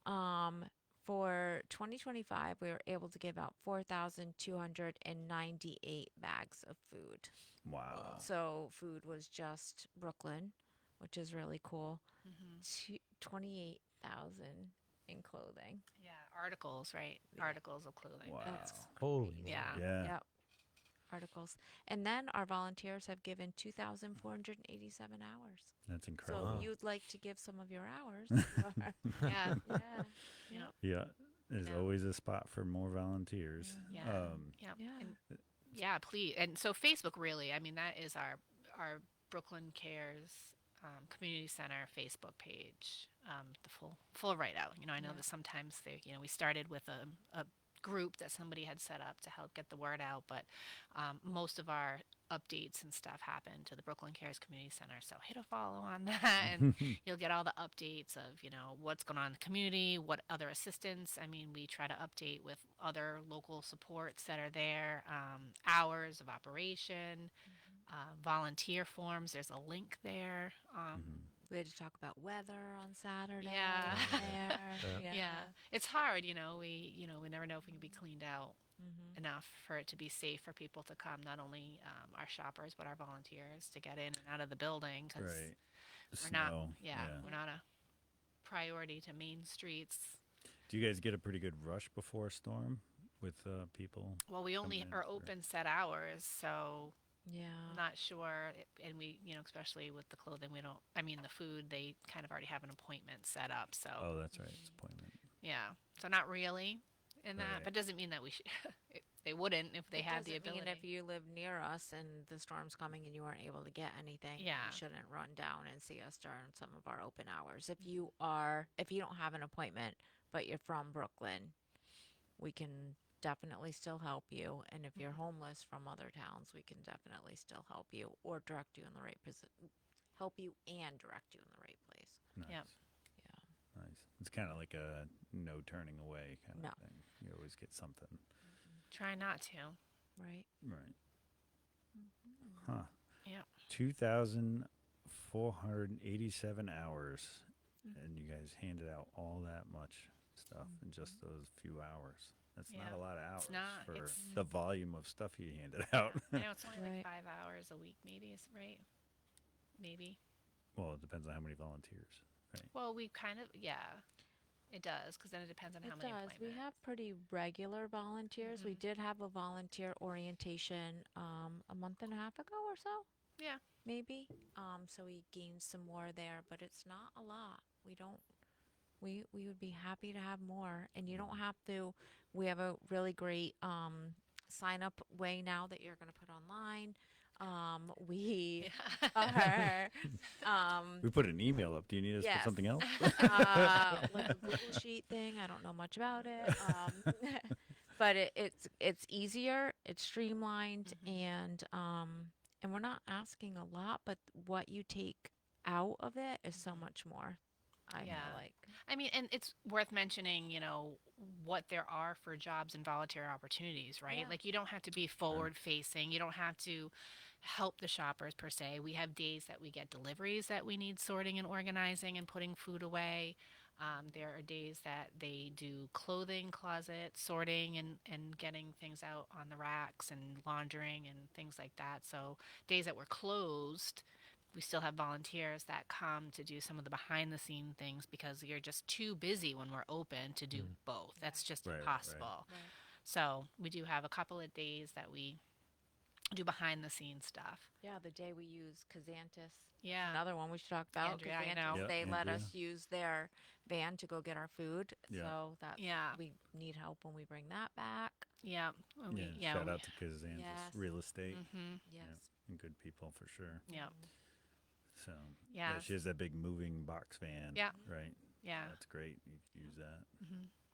Um, for 2025, we were able to give out 4,298 bags of food. Wow. So food was just Brooklyn, which is really cool. Hmm. 28 1,000 in clothing. Yeah, articles, right? Yeah. Articles of clothing. Wow. That's Holy crazy. Yeah. Yeah. Yep. Articles. And then our volunteers have given 2,487 hours. That's So incredible. Wow. if you'd like to give some of your hours, you are- Yeah. yeah. Yeah. Yeah. There's Yeah. always a spot for more volunteers. Yeah. Yeah. Yeah. And yeah, please. And so Facebook really, I mean, that is our Brooklyn Cares Community Center Facebook page. The full write out. You know, I know Yeah. that sometimes we started with a group that somebody had set up to help get the word out, but most of our updates and stuff happen to the Brooklyn Cares Community Center. So hit a follow on that, and you'll get all the updates of what's going on in the community, what other assistance. I mean, we try to update with other local supports that are there, hours of operation, volunteer forms. There's a link there. We had to talk about weather on Saturday. Yeah. There. Yeah. Yeah, it's hard. We never know if we can be cleaned out Mhm. enough for it to be safe for people to come, not only our shoppers but our volunteers to get in and out of the building because Right. we're not. Snow. Yeah, we're not a priority to main streets. Do you guys get a pretty good rush before a storm with people? Well, we only coming in are for- open set hours, so Yeah. I'm not sure. And we, especially with the clothing, we don't. I mean, the food they kind of already have an appointment set up. So Oh, that's right. It's appointment. yeah, so not really in that, Right. but doesn't mean that we should. They wouldn't if they It had the doesn't mean ability. if you live near us and the storm's coming and you aren't able to get anything, Yeah. you shouldn't run down and see us during some of our open hours. If you don't have an appointment, but you're from Brooklyn, we can definitely still help you. And if you're homeless from other towns, we can definitely still help you or direct you in the right help you and direct you in the right place. Nice. Yep. Yeah. Nice. It's kind of like a no turning away kind No. of thing. You always get something. Try not to. Right. Right. Huh. Yep. 2,487 hours. And you guys handed out all that much stuff in just those few hours. That's not Yeah. a lot of hours not. for It's- the volume of stuff you handed out. I know it's only Right. like 5 hours a week, maybe. Is right? Maybe. Well, it depends on how many volunteers. Well, we kind of it does because then it depends on how It many does. We appointments. have pretty regular volunteers. We did have a volunteer orientation a month and a half ago or so. Yeah. Maybe. So we gained some more there, but it's not a lot. We would be happy to have more. And you don't have to. We have a really great sign up way now that you're going to put online. We are We put an email up. Do you need us for Yes. something else? like a Google Sheet thing. I don't know much about it, but it's easier, it's streamlined, and we're not asking a lot, but what you take out of it is so much more. I Yeah. feel like. I mean, and it's worth mentioning, what there are for jobs and volunteer opportunities, right? Yeah. Like you don't have to be forward facing. You don't have to help the shoppers per se. We have days that we get deliveries that we need sorting and organizing and putting food away. There are days that they do clothing closet sorting and getting things out on the racks and laundering and things like that. So days that we're closed, we still have volunteers that come to do some of the behind the scene things because you're just too busy when we're open to do both. That's just Right, right. impossible. Right. So we do have a couple of days that we do behind the scenes stuff. Yeah, the day we use Kazantis. Yeah. Another one we should talk about. Andrea, I Kazantis, know. Yep, they let Andrea. us use their van to go get our food. Yeah. So that Yeah. we need help when we bring that back. Yeah. Shout out to Kazantis Yes. Real Estate. Mm-hmm. Yes. And good people for sure. Yeah. So Yeah. she has that big moving box van. Yeah. Right. Yeah. That's great. You could use that.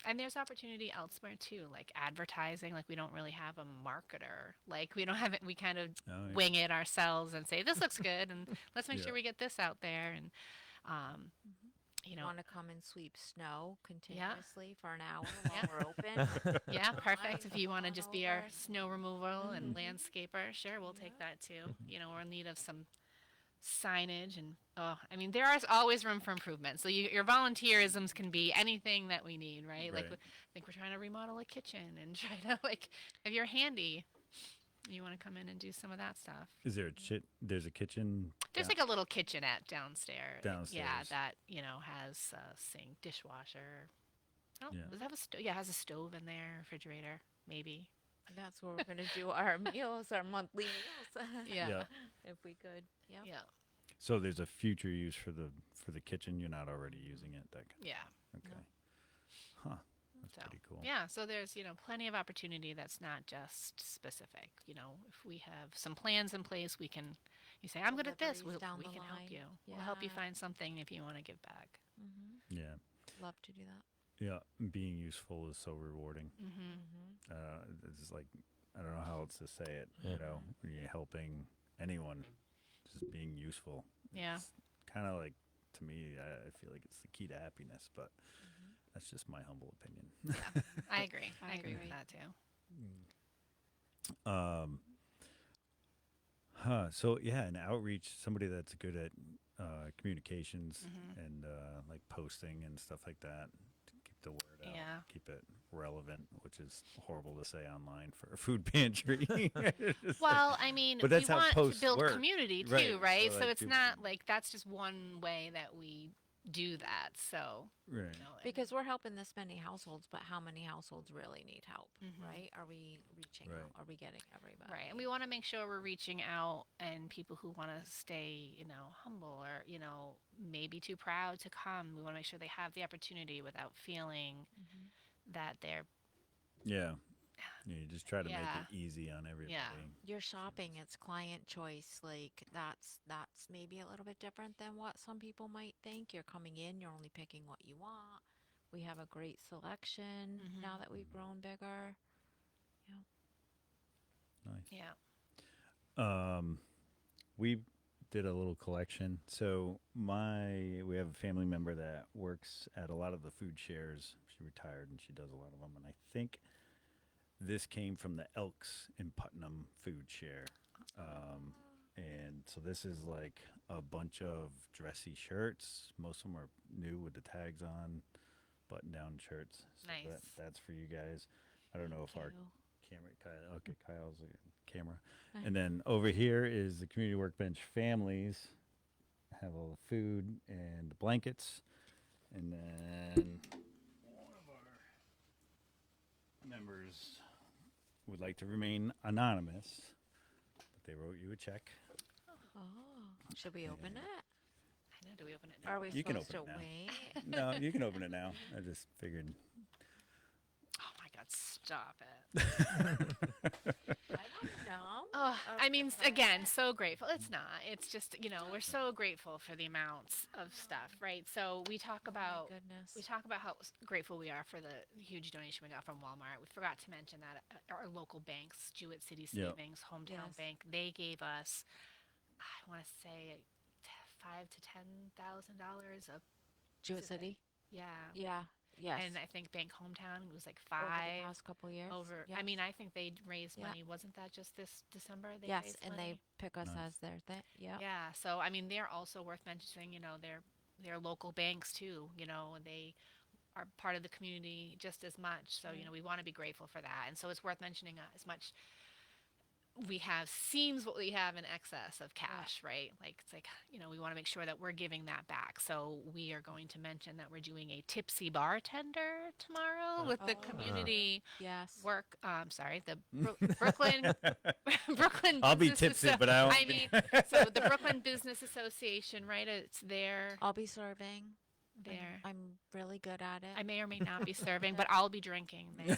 And there's opportunity elsewhere too, like advertising. Like we don't really have a marketer. Like we don't have it. We kind of Oh, yeah. wing it ourselves and say this looks good, and let's make Yeah. sure we get this out there. And Want to come and sweep snow continuously for an hour Yeah. while we're open? yeah, perfect. Fine, If you want to come just on be our over. snow removal and landscaper, sure, we'll take that too. We're in need of some signage, and I mean, there is always room for improvement. So your volunteerisms can be anything that we need, right? Like Right. I think we're trying to remodel a kitchen and try to if you're handy, you want to come in and do some of that stuff. Is there a there's a kitchen There's like a little kitchenette downstairs. Yeah, downstairs? that has a sink, dishwasher. Oh, Yeah. does it have a yeah, it has a stove in there, refrigerator, maybe. That's where we're gonna do our meals, our monthly meals. Yeah. Yeah. If we could. Yep. Yeah. So there's a future use for the kitchen. You're not already using it. That kind Yeah. okay. No. Huh. That's So, pretty cool. yeah, so there's, plenty of opportunity that's not just specific. If we have some plans in place, you say, I'm good at this, Deliveries down we the can help line. you. We'll help you Yeah. find something if you want to give back. Yeah. Love to do that. Yeah. Being useful is so rewarding. It's like I don't know how else to say it. Yeah. When you're helping anyone, just being useful. Yeah. Kind of like to me, I feel like it's the key to happiness, but that's just my humble opinion. Yeah, I agree. I I agree with agree. that too. So yeah, an outreach, somebody that's good at communications and like posting and stuff like that to keep the word out, Yeah. keep it relevant, which is horrible to say online for a food pantry. It's Well, like- I mean, But that's we how want to posts build work. community too, Right, right? so, So like, it's people not can- like that's just one way that we do that. So, right. Because we're helping this many households, but how many households really need help, Mhm. right? Are we reaching Right. out? Are we getting everybody? right, and we want to make sure we're reaching out and people who want to stay, humble or, maybe too proud to come. We want to make sure they have the opportunity without feeling that they're Yeah. You just try to Yeah. make it easy on everybody. You're shopping, it's client choice. Like that's maybe a little bit different than what some people might think. You're coming in, you're only picking what you want. We have a great selection now that we've grown bigger. Nice. yeah. We did a little collection. So we have a family member that works at a lot of the food shares. She retired and she does a lot of them. And I think this came from the Elks in Putnam food share. And so this is like a bunch of dressy shirts. Most of them are new with the tags on, button-down shirts. So Nice. that's for you guys. I don't know if our Cute. camera, okay, Kyle's a camera. And then over here is the community workbench families. Have all the food and the blankets. And then one of our members would like to remain anonymous, but they wrote you a check. Oh, should we open it? I know. Do we open it now? Are we You can supposed to open it now. wait? No, you can open it now. I just figured. Oh my God! Stop it. I don't know. Oh, I mean, Okay. again, so grateful. It's not. It's just, we're so grateful for the amounts of stuff, right? So we talk Oh my about goodness. how grateful we are for the huge donation we got from Walmart. We forgot to mention that our local banks, Jewett City Yeah. Savings, Hometown Yes. Bank, they gave us, I want to say, $5,000 to $10,000 of Jewett City? yeah. Yeah. Yes. And I think Bank Hometown was like Over the five past couple years. over. Yes. I mean, I think they raised Yeah. money. Wasn't that just this December? They yes, raised and money? they pick us Nice. as their thing. Yeah. Yeah, so I mean, they're also worth mentioning. They're local banks too. And they are part of the community just as much. So we want to be grateful for that, and so it's worth mentioning as much. We have seems what we have in excess of cash, right? Like it's like we want to make sure that we're giving that back. So we are going to mention that we're doing a tipsy bartender tomorrow with the Oh. community Yes. the Brooklyn Brooklyn. I'll be Business tipsy, but I won't I be- mean, so the Brooklyn Business Association, right? It's there. I'll be serving. There. I'm really good at it. I may or may not be serving, but I'll be drinking there.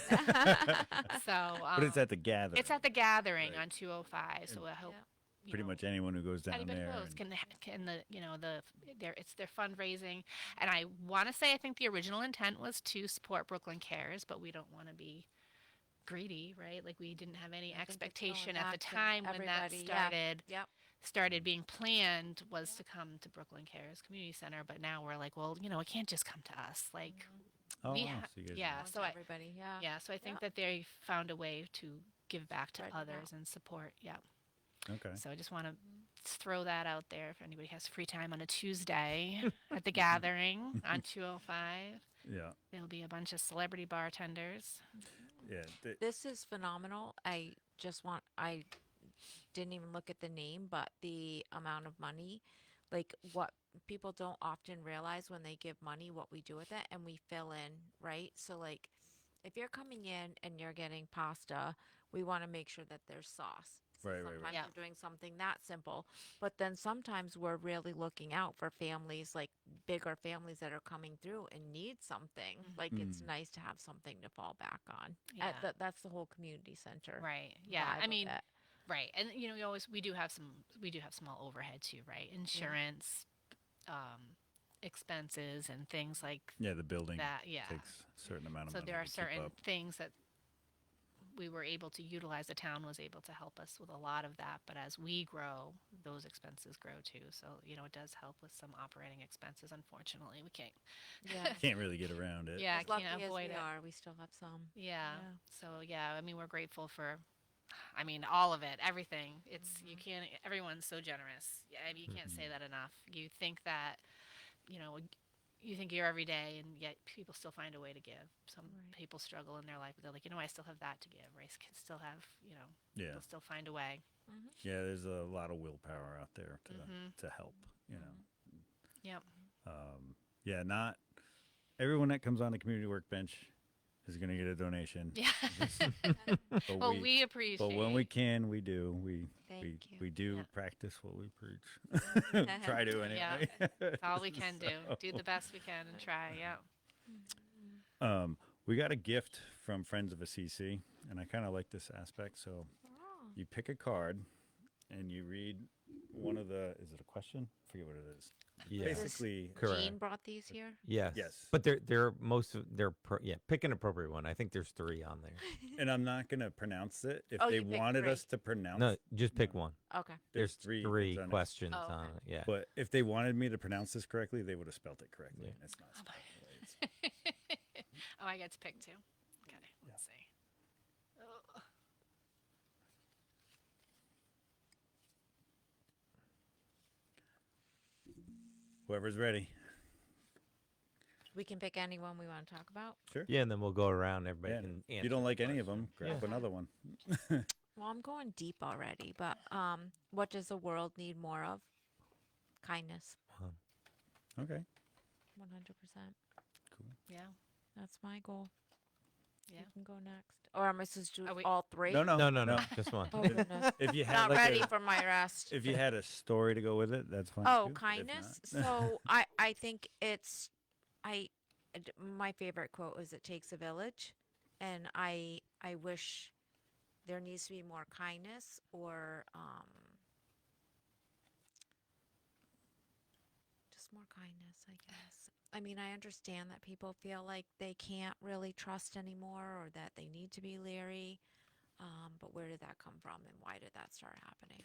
So, But it's at the gathering. it's at the gathering Right. on 205. So I hope Yeah. Pretty much anyone who goes down anybody there. goes and- can it's their fundraising, and I want to say I think the original intent was to support Brooklyn Cares, but we don't want to be greedy, right? Like we didn't have any I think it's expectation going at the back to time when that everybody, yeah. Yep. started being planned was to come to Brooklyn Cares Community Center, but now we're like, well, it can't just come to us. Like, oh, we wow, ha- so you guys yeah, Going so to I- everybody. Yeah. yeah, so I think Yep. that they found a way to give back to Spread it out. others and support. Yeah. Okay. So I just want to throw that out there if anybody has free time on a Tuesday at the gathering on 205. Yeah. There'll be a bunch of celebrity bartenders. Yeah. This is phenomenal. I didn't even look at the name, but the amount of money, like what people don't often realize when they give money, what we do with it, and we fill in, right? So, like, if you're coming in and you're getting pasta, we want to make sure that there's sauce. So Right, right, right. sometimes Yeah. we're doing something that simple, but then sometimes we're really looking out for families, like bigger families that are coming through and need something. Like it's Mm. nice to have something to fall back on. Yeah. That's the whole community center. Right. Yeah. vibe I of mean, it. right. And we do have small overhead too, right? Insurance, expenses and things like Yeah, the building that. Yeah. takes a certain amount of So money there are to keep certain up. things that we were able to utilize. The town was able to help us with a lot of that, but as we grow, those expenses grow too. So, it does help with some operating expenses. Unfortunately, we can't. Yeah. Can't really get around it. Yeah, As lucky can't as avoid we it. are, we still have some. Yeah. So, yeah, I mean, we're grateful for, all of it, everything. You can't, everyone's so generous. Yeah, I mean, you can't say that enough. You think that, you know, you think you're every day, and yet people still find a way to give. Some Right. people struggle in their life, but they're like, I still have that to give. Or I can still have, Yeah. they'll still find a way. Yeah, there's a lot of willpower out there Mhm. to help, Yep. Yeah, not everyone that comes on the community workbench is going to get a donation. Yeah. But Well, we appreciate. but when we can, we do. We Thank you. we do Yeah. practice what we preach. Try to anyway. That's all we can do. Do the best we can and try. Yeah. We got a gift from Friends of a CC, and I kind of like this aspect. So Oh. you pick a card, and you read one of the. Is it a question? I forget what it is. Yeah. Basically, Correct. Jean brought these here. Yes. Yes. But pick an appropriate one. I think there's 3 on there. and I'm not gonna pronounce it. If Oh, they you picked wanted 3. us to pronounce, No, just pick No. one. Okay. There's three 3 on it. questions Oh, okay. on it. Yeah. But if they wanted me to pronounce this correctly, they would have spelt it correctly. Yeah. And it's not spelled the way it's- Oh, I get to pick two. Okay. Let's see. Oh. Whoever's ready. We can pick any one we want to talk about. Sure. Yeah, and then we'll go around. Everybody Yeah, can if answer. you don't like the any of question. them, grab Yeah. another one. Well, I'm going deep already, but what does the world need more of? Kindness. Okay. 100%. Yeah. That's my goal. Yeah. You can go next. Or am I supposed to Are do we- all 3? No, No, just one. Oh, goodness. If you had Not like ready a, for my rest. if you had a story to go with it, that's fine. Oh, too, but if kindness. not- So I think it's my favorite quote was "It takes a village," and I wish there needs to be more kindness or just more kindness, I guess. I mean, I understand that people feel like they can't really trust anymore or that they need to be leery. But where did that come from and why did that start happening?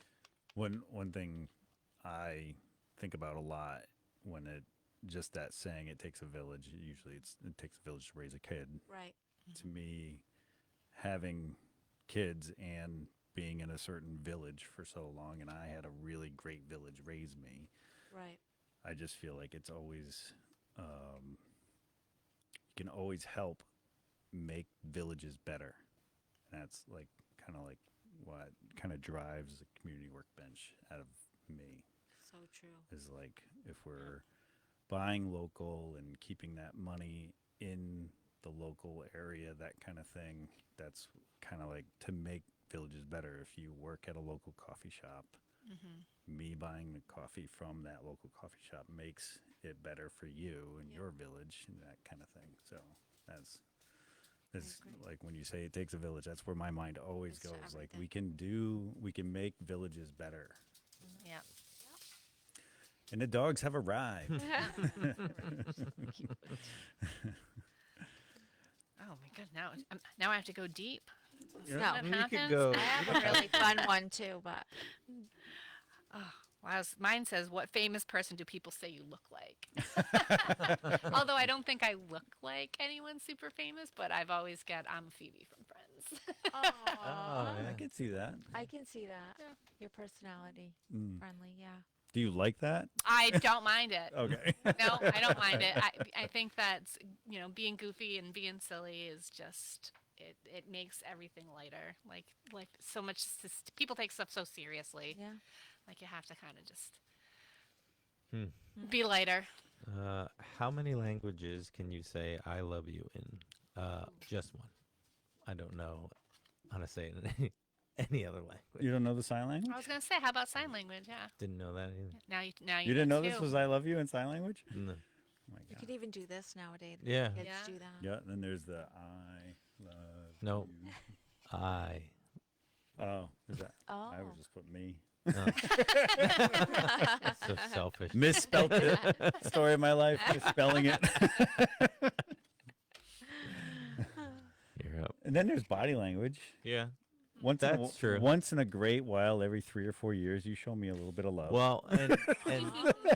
One thing I think about a lot when it just that saying it takes a village. Usually, it takes a village to raise a kid. Right. To me, having kids and being in a certain village for so long, and I had a really great village raise me. Right. I just feel like it's always you can always help make villages better. And that's like kind of like what kind of drives the community workbench out of me So true. is like if we're buying local and keeping that money in the local area, that kind of thing, that's kind of like to make villages better. If you work at a local coffee shop, me buying the coffee from that local coffee shop makes it better for you and your village and that kind of thing. So that's agree. like when you say it takes a village, that's where my mind always It's to goes. Like everything. we can make villages better. Yeah. And the dogs have arrived. Oh my god! Now I have to go deep. Yeah. No. What You could happens? go. I have a really fun one too, but Wow, mine says, "What famous person do people say you look like?" Although I don't think I look like anyone super famous, but I've always got I'm Phoebe from Friends. Oh, I yeah. can see that. I can see that. Yeah. Your personality, Mm. friendly, yeah. Do you like that? I don't mind it. Okay. No, I don't mind it. I think that being goofy and being silly is just it makes everything lighter. Like so much. People take stuff so seriously. Yeah. Like you have to kind of just Hmm. be lighter. How many languages can you say "I love you" in? Just one. I don't know how to say it in any other language. You don't know the sign language? I was gonna say, how about sign language? Yeah. Didn't know that either. Now you You didn't know know this too. was "I love you" in sign language? No. Oh my You god. could even do this nowadays. Yeah. Kids Yeah. do that. Yeah. Then there's the "I love No. you." I. Oh, is that? Oh. I would just put me. No. So selfish. Misspelled it. Story of my life. Misspelling it. You're up. And then there's body language. Yeah. Once That's true. Once in a great while, every 3 or 4 years, you show me a little bit of love. Well,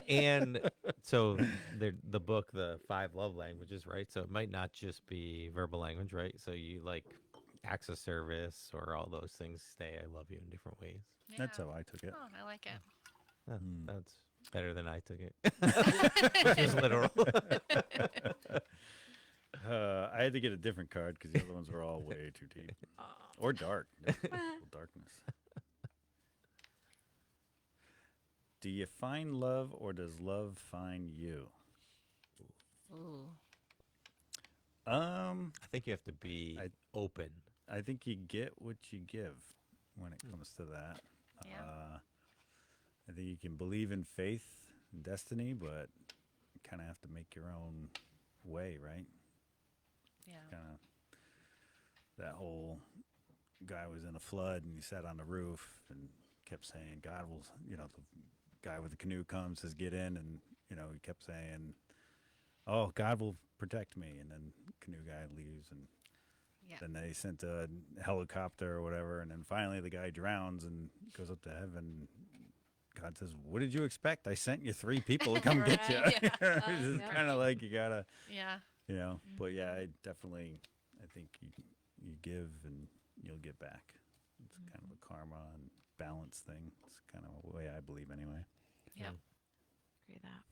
and so the book, the 5 love languages, right? So it might not just be verbal language, right? So you like acts of service or all those things say "I love you" in different ways. That's Yeah. how I took it. Oh, I like it. That's better than I took it, which is literal. I had to get a different card because the other ones were all way too deep or dark. Darkness. Do you find love or does love find you? Ooh. I think you have to be open. I think you get what you give when it comes to that. Yeah. I think you can believe in faith and destiny, but you kind of have to make your own way, right? Yeah. Kind of that whole guy was in a flood and he sat on the roof and kept saying, God will, the guy with the canoe comes, says, get in. And, he kept saying, oh, God will protect me. And then canoe guy leaves and Yeah. then they sent a helicopter or whatever. And then finally the guy drowns and goes up to heaven. God says, what did you expect? I sent you 3 people to come get you. Right, yeah. It's Yeah. kind of like you got to, Yeah. But yeah, I think you give and you'll get back. It's kind of a karma and balance thing. It's kind of a way I believe anyway. Yeah. Agree with that.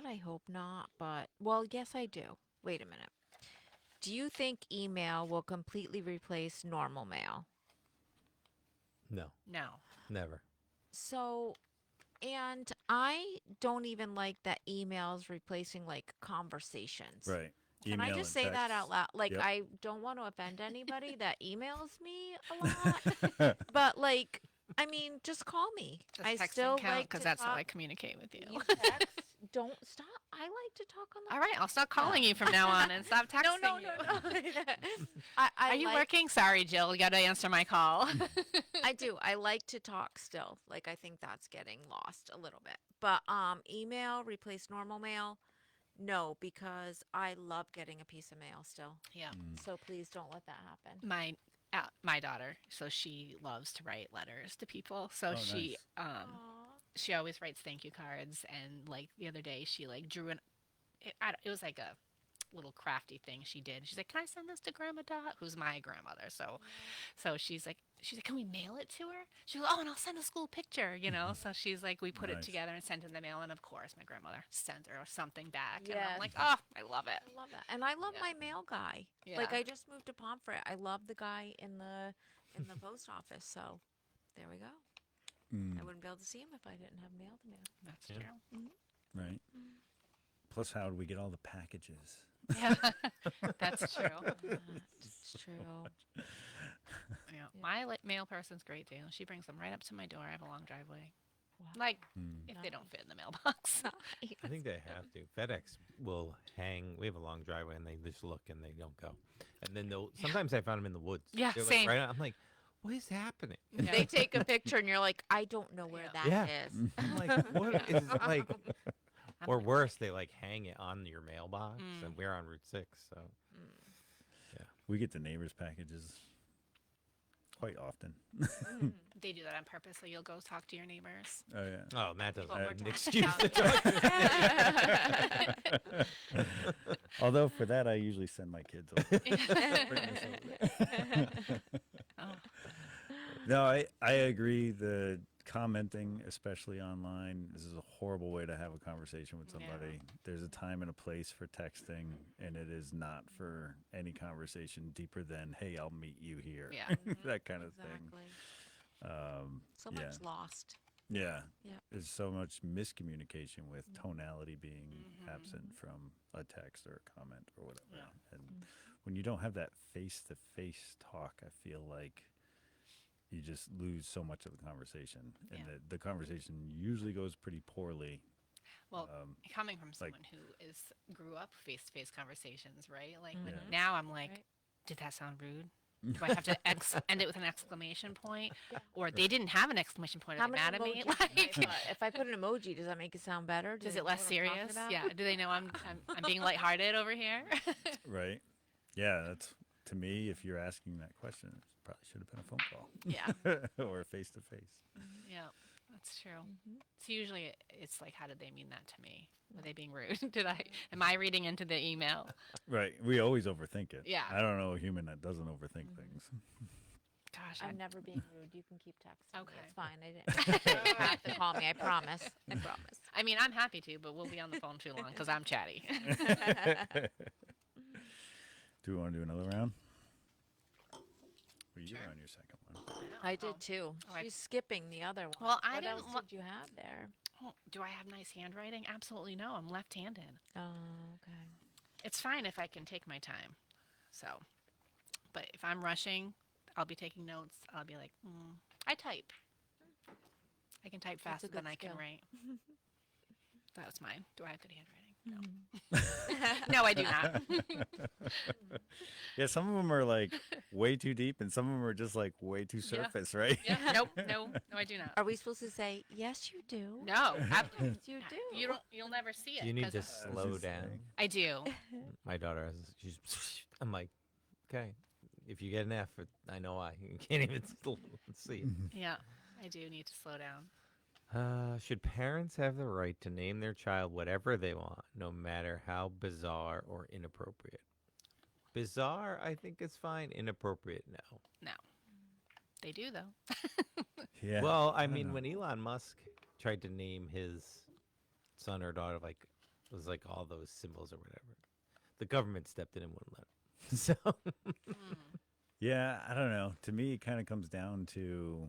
I hope not, but well, yes, I do. Wait a minute. Do you think email will completely replace normal mail? No, No. never. So, and I don't even like that emails replacing like conversations. Right. Can I Email just and say that text. out loud? Like, Yep. I don't want to offend anybody that emails me a lot, but like, I mean, just call me. Does I texting still count? like Because to that's how talk. I communicate with you. You text. Don't stop. I like to talk on the All right, I'll stop calling you from now on and stop texting No, you. I Are you like, working? Sorry, Jill. You got to answer my call. I do. I like to talk still. Like I think that's getting lost a little bit. But email replace normal mail. No, because I love getting a piece of mail still. Yeah. So please don't let that happen. My daughter, so she loves to write letters to people. So Oh, she nice. she always writes thank you cards. And like the other day, she like drew it was like a little crafty thing she did. She's like, can I send this to Grandma Dot, who's my grandmother? So she's like, can we mail it to her? She goes, oh, and I'll send a school picture, So she's like, we put it Nice. together and sent it in the mail, and of course my grandmother sends her something back. And Yes. I'm like, oh, I love it. I love that. And I love Yeah. my mail guy. Like Yeah. I just moved to Pomfret. I love the guy in the post office. So there we go. I wouldn't be able to see him if I didn't have mail to mail. That's Yeah. true. Right. Plus, how do we get all the packages? Yeah, that's true. It's true. Yeah. My mail person's great too. She brings them right up to my door. I have a long driveway. Wow. Like if they don't fit in the mailbox. I think they have to. FedEx will hang. We have a long driveway, and they just look and they don't go. And then they'll. Sometimes I found them in the woods. Yeah, They're, like, same. right. I'm like, what is happening? Yeah. They take a picture and you're like, I don't know where Yeah. that Yeah. is. I'm like, what is it like? I'm Or like, worse, they like hang it on your mailbox, and we're on Route 6, so We get the neighbors' packages quite often. They do that on purpose, so you'll go talk to your neighbors. Oh yeah. oh, Matt doesn't What have we're an talking excuse about. to talk. Although for that, I usually send my kids over. Oh. No, I agree. The commenting, especially online, this is a horrible way to have a conversation with Yeah. somebody. There's a time and a place for texting, and it is not for any conversation deeper than, "Hey, I'll meet you here." Yeah. That kind of thing. Exactly. So yeah. much lost. Yeah. Yep. There's so much miscommunication with tonality being absent from a text or a comment or whatever. Yeah. And when you don't have that face-to-face talk, I feel like you just lose so much of the conversation. And Yeah. the conversation usually goes pretty poorly. Well, coming from like- someone who grew up face-to-face conversations, right? Like, but Mhm. now I'm like, Right. did that sound rude? Do I have to end it with an exclamation point? Or they didn't have an exclamation point. Are they mad at me? emojis can I Like, put? If I put an emoji, does that make it sound better? Do is they it know less what I'm talking serious? about? Yeah. Do they know I'm being lighthearted over here? Right? Yeah, that's to me, if you're asking that question, it probably should have been a phone call Yeah. or a face-to-face. Yeah. That's true. Mhm. So usually it's like, how did they mean that to me? Were they being rude? Am I reading into the email? Right. We always overthink it. Yeah. I don't know a human that doesn't overthink things. Gosh, I'm never being rude. You can keep texting. Okay. Me. It's fine. I didn't. You don't have to call me. I promise. I promise. I mean, I'm happy to, but we'll be on the phone too long because I'm chatty. Do we want to do another round? Well, you Sure. were on your second one. I did too. Oh, I- She's skipping the other one. Well, I what didn't else wa- did you have there? Oh, do I have nice handwriting? Absolutely no. I'm left-handed. Oh, okay. It's fine if I can take my time. So, but if I'm rushing, I'll be taking notes. I'll be like, I type. I can type That's a faster than good I can skill. write. That was mine. Do I have good handwriting? No. No, I do not. Yeah, some of them are like way too deep, and some of them are just like way too Yeah. surface, right? Yeah, nope, no, I do not. Are we supposed to say yes? You do. No, Yes, you do. you'll never see it. You need 'cause to was slow just down. saying. I do. My daughter has. I'm like, okay. If you get an F, I know why. You can't even see it. Yeah, I do need to slow down. Should parents have the right to name their child whatever they want, no matter how bizarre or inappropriate? Bizarre, I think is fine. Inappropriate, no. No, they do though. Yeah. Well, I don't mean, know. when Elon Musk tried to name his son or daughter, like, it was like all those symbols or whatever, the government stepped in and wouldn't let him. So, Yeah, I don't know. To me, it kind of comes down to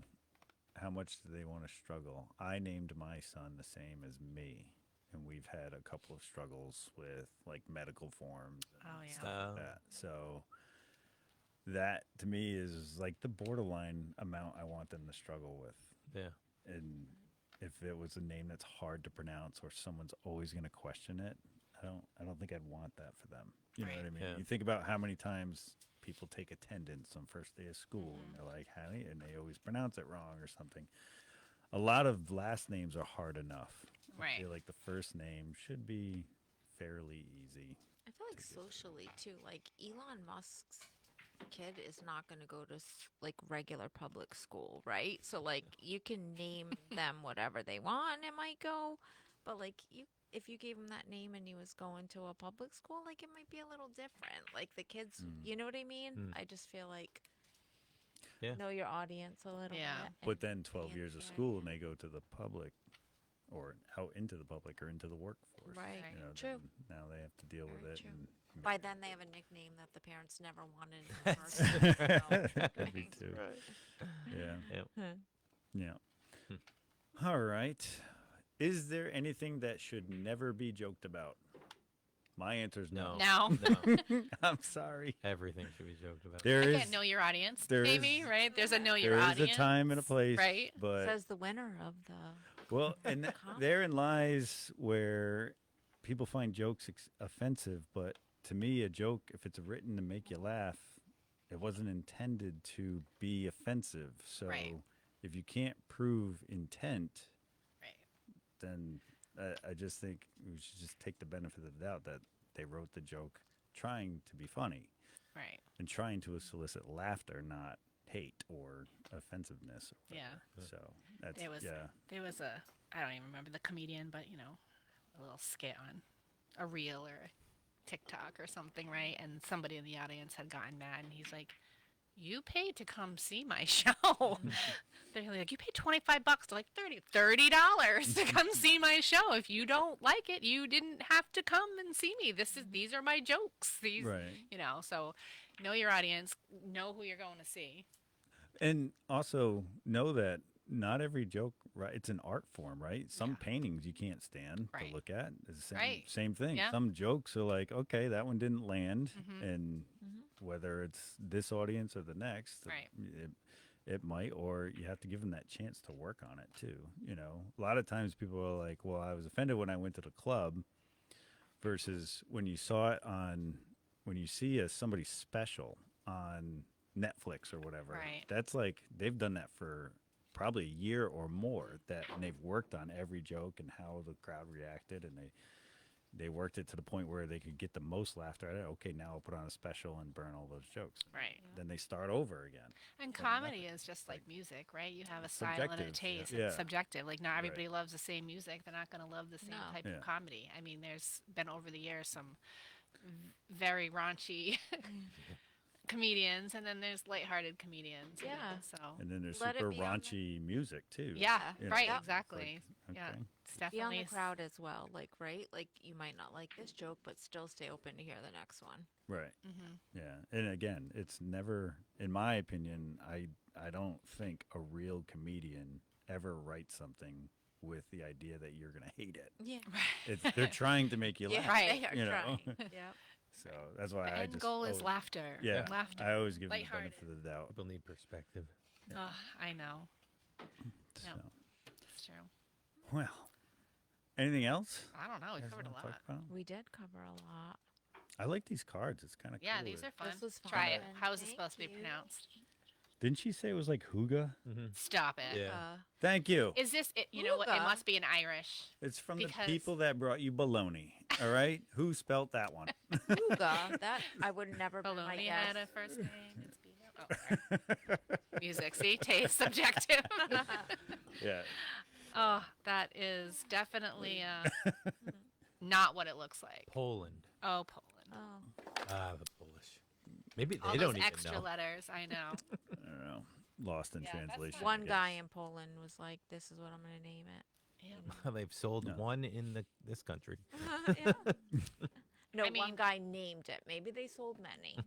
how much do they want to struggle. I named my son the same as me, and we've had a couple of struggles with like medical forms and Oh, yeah. stuff Oh. like that. So that to me is like the borderline amount I want them to struggle with. yeah. And if it was a name that's hard to pronounce or someone's always going to question it, I don't think I'd want that for them. You know Right. what I mean? Yeah. You think about how many times people take attendance on first day of school and they're like, "Honey," and they always pronounce it wrong or something. A lot of last names are hard enough. I Right. feel like the first name should be fairly easy. I feel like socially too. Like Elon Musk's kid is not going to go to like regular public school, right? So like you can name them whatever they want, it might go, but like if you gave him that name and he was going to a public school, like it might be a little different. Like the kids, you know what I mean? Mm. I just feel like Yeah. know your audience a little Yeah. bit. But and then 12 be years of fair. school and they go to the public or out into the public or into the workforce. Right. Right. You know, True. then now they have to deal with Very it. true. And By then they have a nickname that the parents never wanted in the first place. That could be too. Yeah. Yep. Yeah. Hmm. All right. Is there anything that should never be joked about? My answer is no. No. No. No. I'm sorry. Everything should be joked about. There is Again, know your audience, there maybe, is- right? There's a know your there is audience. a time and a place, right? but Says the winner of the well, and therein lies where people find jokes offensive. But to me, a joke, if it's written to make you laugh, it wasn't intended to be offensive. So Right. if you can't prove intent, Right. then I just think we should just take the benefit of the doubt that they wrote the joke trying to be funny Right. and trying to solicit laughter, not hate or offensiveness. Or Yeah. whatever. So that's There was yeah. there was a I don't even remember the comedian, but a little skit on a reel or a TikTok or something, right? And somebody in the audience had gotten mad, and he's like, you paid to come see my show. They're like, you paid $25. They're like, $30 to come see my show. If you don't like it, you didn't have to come and see me. These are my jokes. These, Right. so know your audience, know who you're going to see. And also know that not every joke, right? It's an art form, right? Some paintings you can't stand Right. to look at. It's the same, Right. same thing. Yeah. Some jokes are like, okay, that one didn't land, and Mhm. whether it's this audience or the next, Right. it might, or you have to give them that chance to work on it too. You know, a lot of times people are like, well, I was offended when I went to the club, versus when you saw it on, when you see somebody special on Netflix or whatever. Right. That's like they've done that for probably a year or more, that and they've worked on every joke and how the crowd reacted, and they worked it to the point where they could get the most laughter out of it. Okay, now I'll put on a special and burn all those jokes. Right. Then they start over again. And From comedy nothing. is just like Like, music, right? You have a it's style and a subjective, taste. yeah. It's subjective. Like, not Right. everybody loves the same music. They're not going to love the same No. type Yeah. of comedy. I mean, there's been over the years some very raunchy comedians, and then there's lighthearted comedians. Yeah. So, And then there's Let it super be on the- raunchy music too. yeah, You know, right, Yep. it's exactly. like, Yeah, okay. it's Be on definitely the crowd as well, like, right? Like, you might not like this joke, but still stay open to hear the next one. Right. hmm Yeah. And again, it's never, in my opinion, I don't think a real comedian ever writes something with the idea that you're gonna hate it. Yeah. They're trying to make you Yeah, laugh. Right. they are you know? trying. Yep. So that's why The I end just goal is always- laughter. Yeah. Laughter. I always give them the Lighthearted. benefit of the doubt. People need perspective. Oh, I know. So, Yep. It's true. well, anything else? I don't know. We you guys covered a wanna lot. talk about? We did cover a lot. I like these cards. It's kind of Yeah, cool. these are fun. was Try it. fun. How is it Thank supposed to be you. pronounced? Didn't she say it was like Huga? Stop it. Yeah. Thank you. Is this it? You know what? It Huga. must be an Irish. It's from because- the people that brought you baloney. All right, who spelt that one? Huga, that I would never be my Baloney guess. had a first name. It's female. Oh, sorry. Music. See, taste subjective. Yeah. Oh, that is definitely not what it looks like. Poland. Oh, Poland. Oh, Ah, the Polish. Maybe All they those don't even extra know. letters. I know. I don't know. Lost in Yeah, that's translation. fine. one I guy guess. in Poland was like, "This is what I'm going to name it." Yeah. They've sold No. one in this country. Yeah. No, I one mean- guy named it. Maybe they sold many.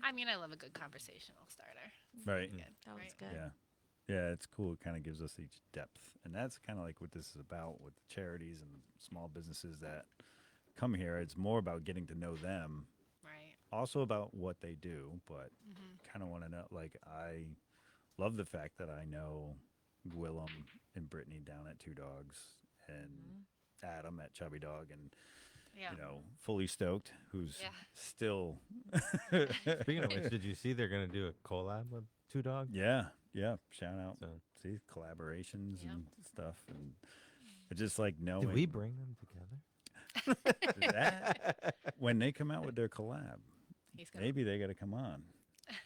I mean, I love a good conversational starter. Right. Good. That was right? good. Yeah. Yeah, it's cool. It kind of gives us each depth. And that's kind of like what this is about with the charities and small businesses that come here. It's more about getting to know them, Right. also about what they do, but hmm kind of want to know. Like, I love the fact that I know Willem and Brittany down at Two Dogs and Adam at Chubby Dog and, Yeah. you know, Fully Stoked, who's Yeah. still. Speaking of which, did you see they're going to do a collab with Two Dog? Yeah. Yeah. Shout out. So, See, collaborations Yep. and stuff. And it's just like knowing. did we bring them together? that when they come out with their collab, He's gonna maybe they got to come on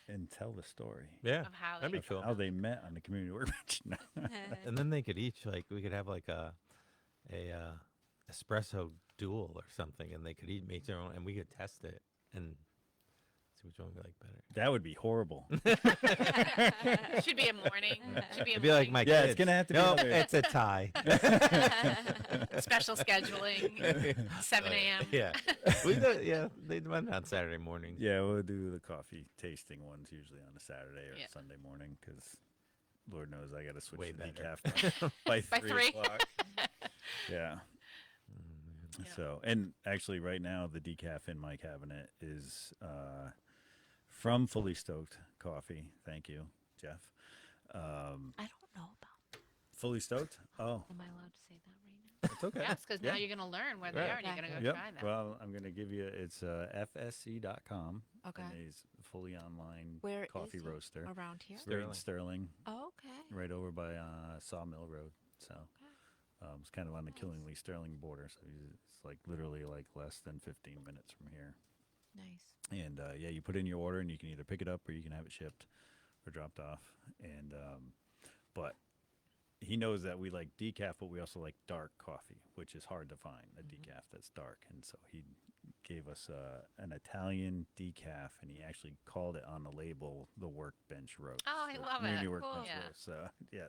and tell the story Yeah. of how that'd they be cool. how they met on the community workbench. No. And then they could each we could have like a espresso duel or something, and they could each make their own, and we could test it and see which one we like better. That would be horrible. Should be a morning. Should be a It'd be like morning my Yeah, kids. it's gonna have to be Nope, another- it's a tie. special scheduling. 7 a.m. Yeah, we do. Yeah, they went on Saturday mornings. Yeah, we'll do the coffee tasting ones usually on a Saturday or Yeah. Sunday morning because Lord knows I got to switch Way to better. decaf by By 3 3. o'clock. Yeah. Yeah. So, and actually, right now, the decaf in my cabinet is from Fully Stoked Coffee. Thank you, Jeff. I don't know about. Fully Stoked? Oh, Am I allowed to say that right now? it's okay. Yes, because Yeah. now you're going to learn where they Right. are and you're going to go Yep. try them. Well, I'm going to give you it's fsc.com. Okay. And it's a fully online Where is coffee he? roaster. Around here? We're in Sterling. Sterling, Oh, okay. right over by Sawmill Road. So Okay. it's kind of on the Nice. Killingly Sterling border. So it's like literally like less than 15 minutes from here. Nice. And yeah, you put in your order and you can either pick it up or you can have it shipped or dropped off. And but he knows that we like decaf, but we also like dark coffee, which is hard to find a decaf that's dark. And so he gave us an Italian decaf, and he actually called it on the label the Workbench roast. Oh, I so love Community it. Workbench Cool. Yeah. roast. So yeah,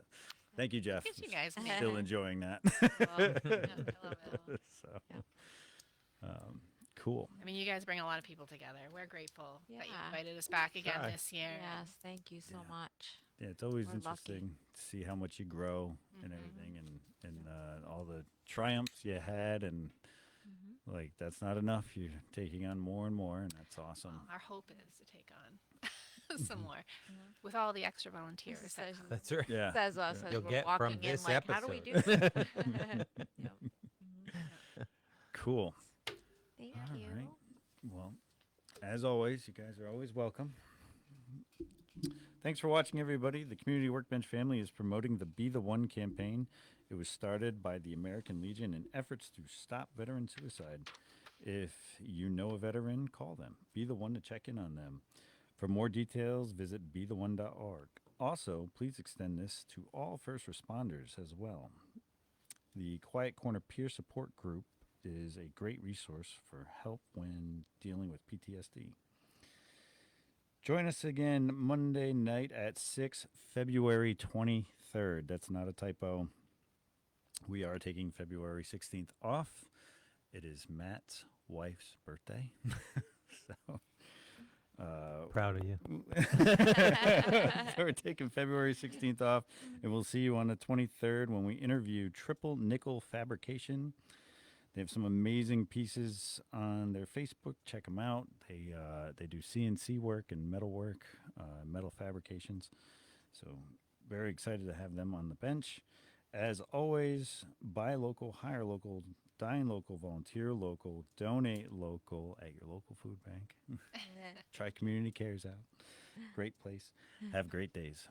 thank you, Jeff. Look at you guys, Still man. enjoying that. Cool. Yeah, I love it. so Yep. cool. I mean, you guys bring a lot of people together. We're grateful that you Yeah. invited us back again Try. this year. Yes, thank you so Yeah. much. Yeah, it's always We're lucky. interesting to see how much you grow and Mhm. everything, and all the triumphs you had, and Mm-hmm. like that's not enough. You're taking on more and more, and that's awesome. Well, our hope is to take on some more with all the extra volunteers. that Says, come. That's right. Yeah, says us yeah. as You'll we're get from walking in this like, how do we do episode. this? Yep. Mhm. Cool. Thank All you. right. Well, as always, you guys are always welcome. Thanks for watching, everybody. The Community Workbench family is promoting the Be the One campaign. It was started by the American Legion in efforts to stop veteran suicide. If you know a veteran, call them. Be the one to check in on them. For more details, visit betheone.org. Also, please extend this to all first responders as well. The Quiet Corner Peer Support Group is a great resource for help when dealing with PTSD. Join us again Monday night at 6, February 23rd. That's not a typo. We are taking February 16th off. It is Matt's wife's birthday. so, Proud of you. so we're taking February 16th off, and we'll see you on the 23rd when we interview Triple Nickel Fabrication. They have some amazing pieces on their Facebook. Check them out. They do CNC work and metal work, metal fabrications. So very excited to have them on the bench. As always, buy local, hire local, dine local, volunteer local, donate local at your local food bank. Try Community Cares out. Great place. Have great days.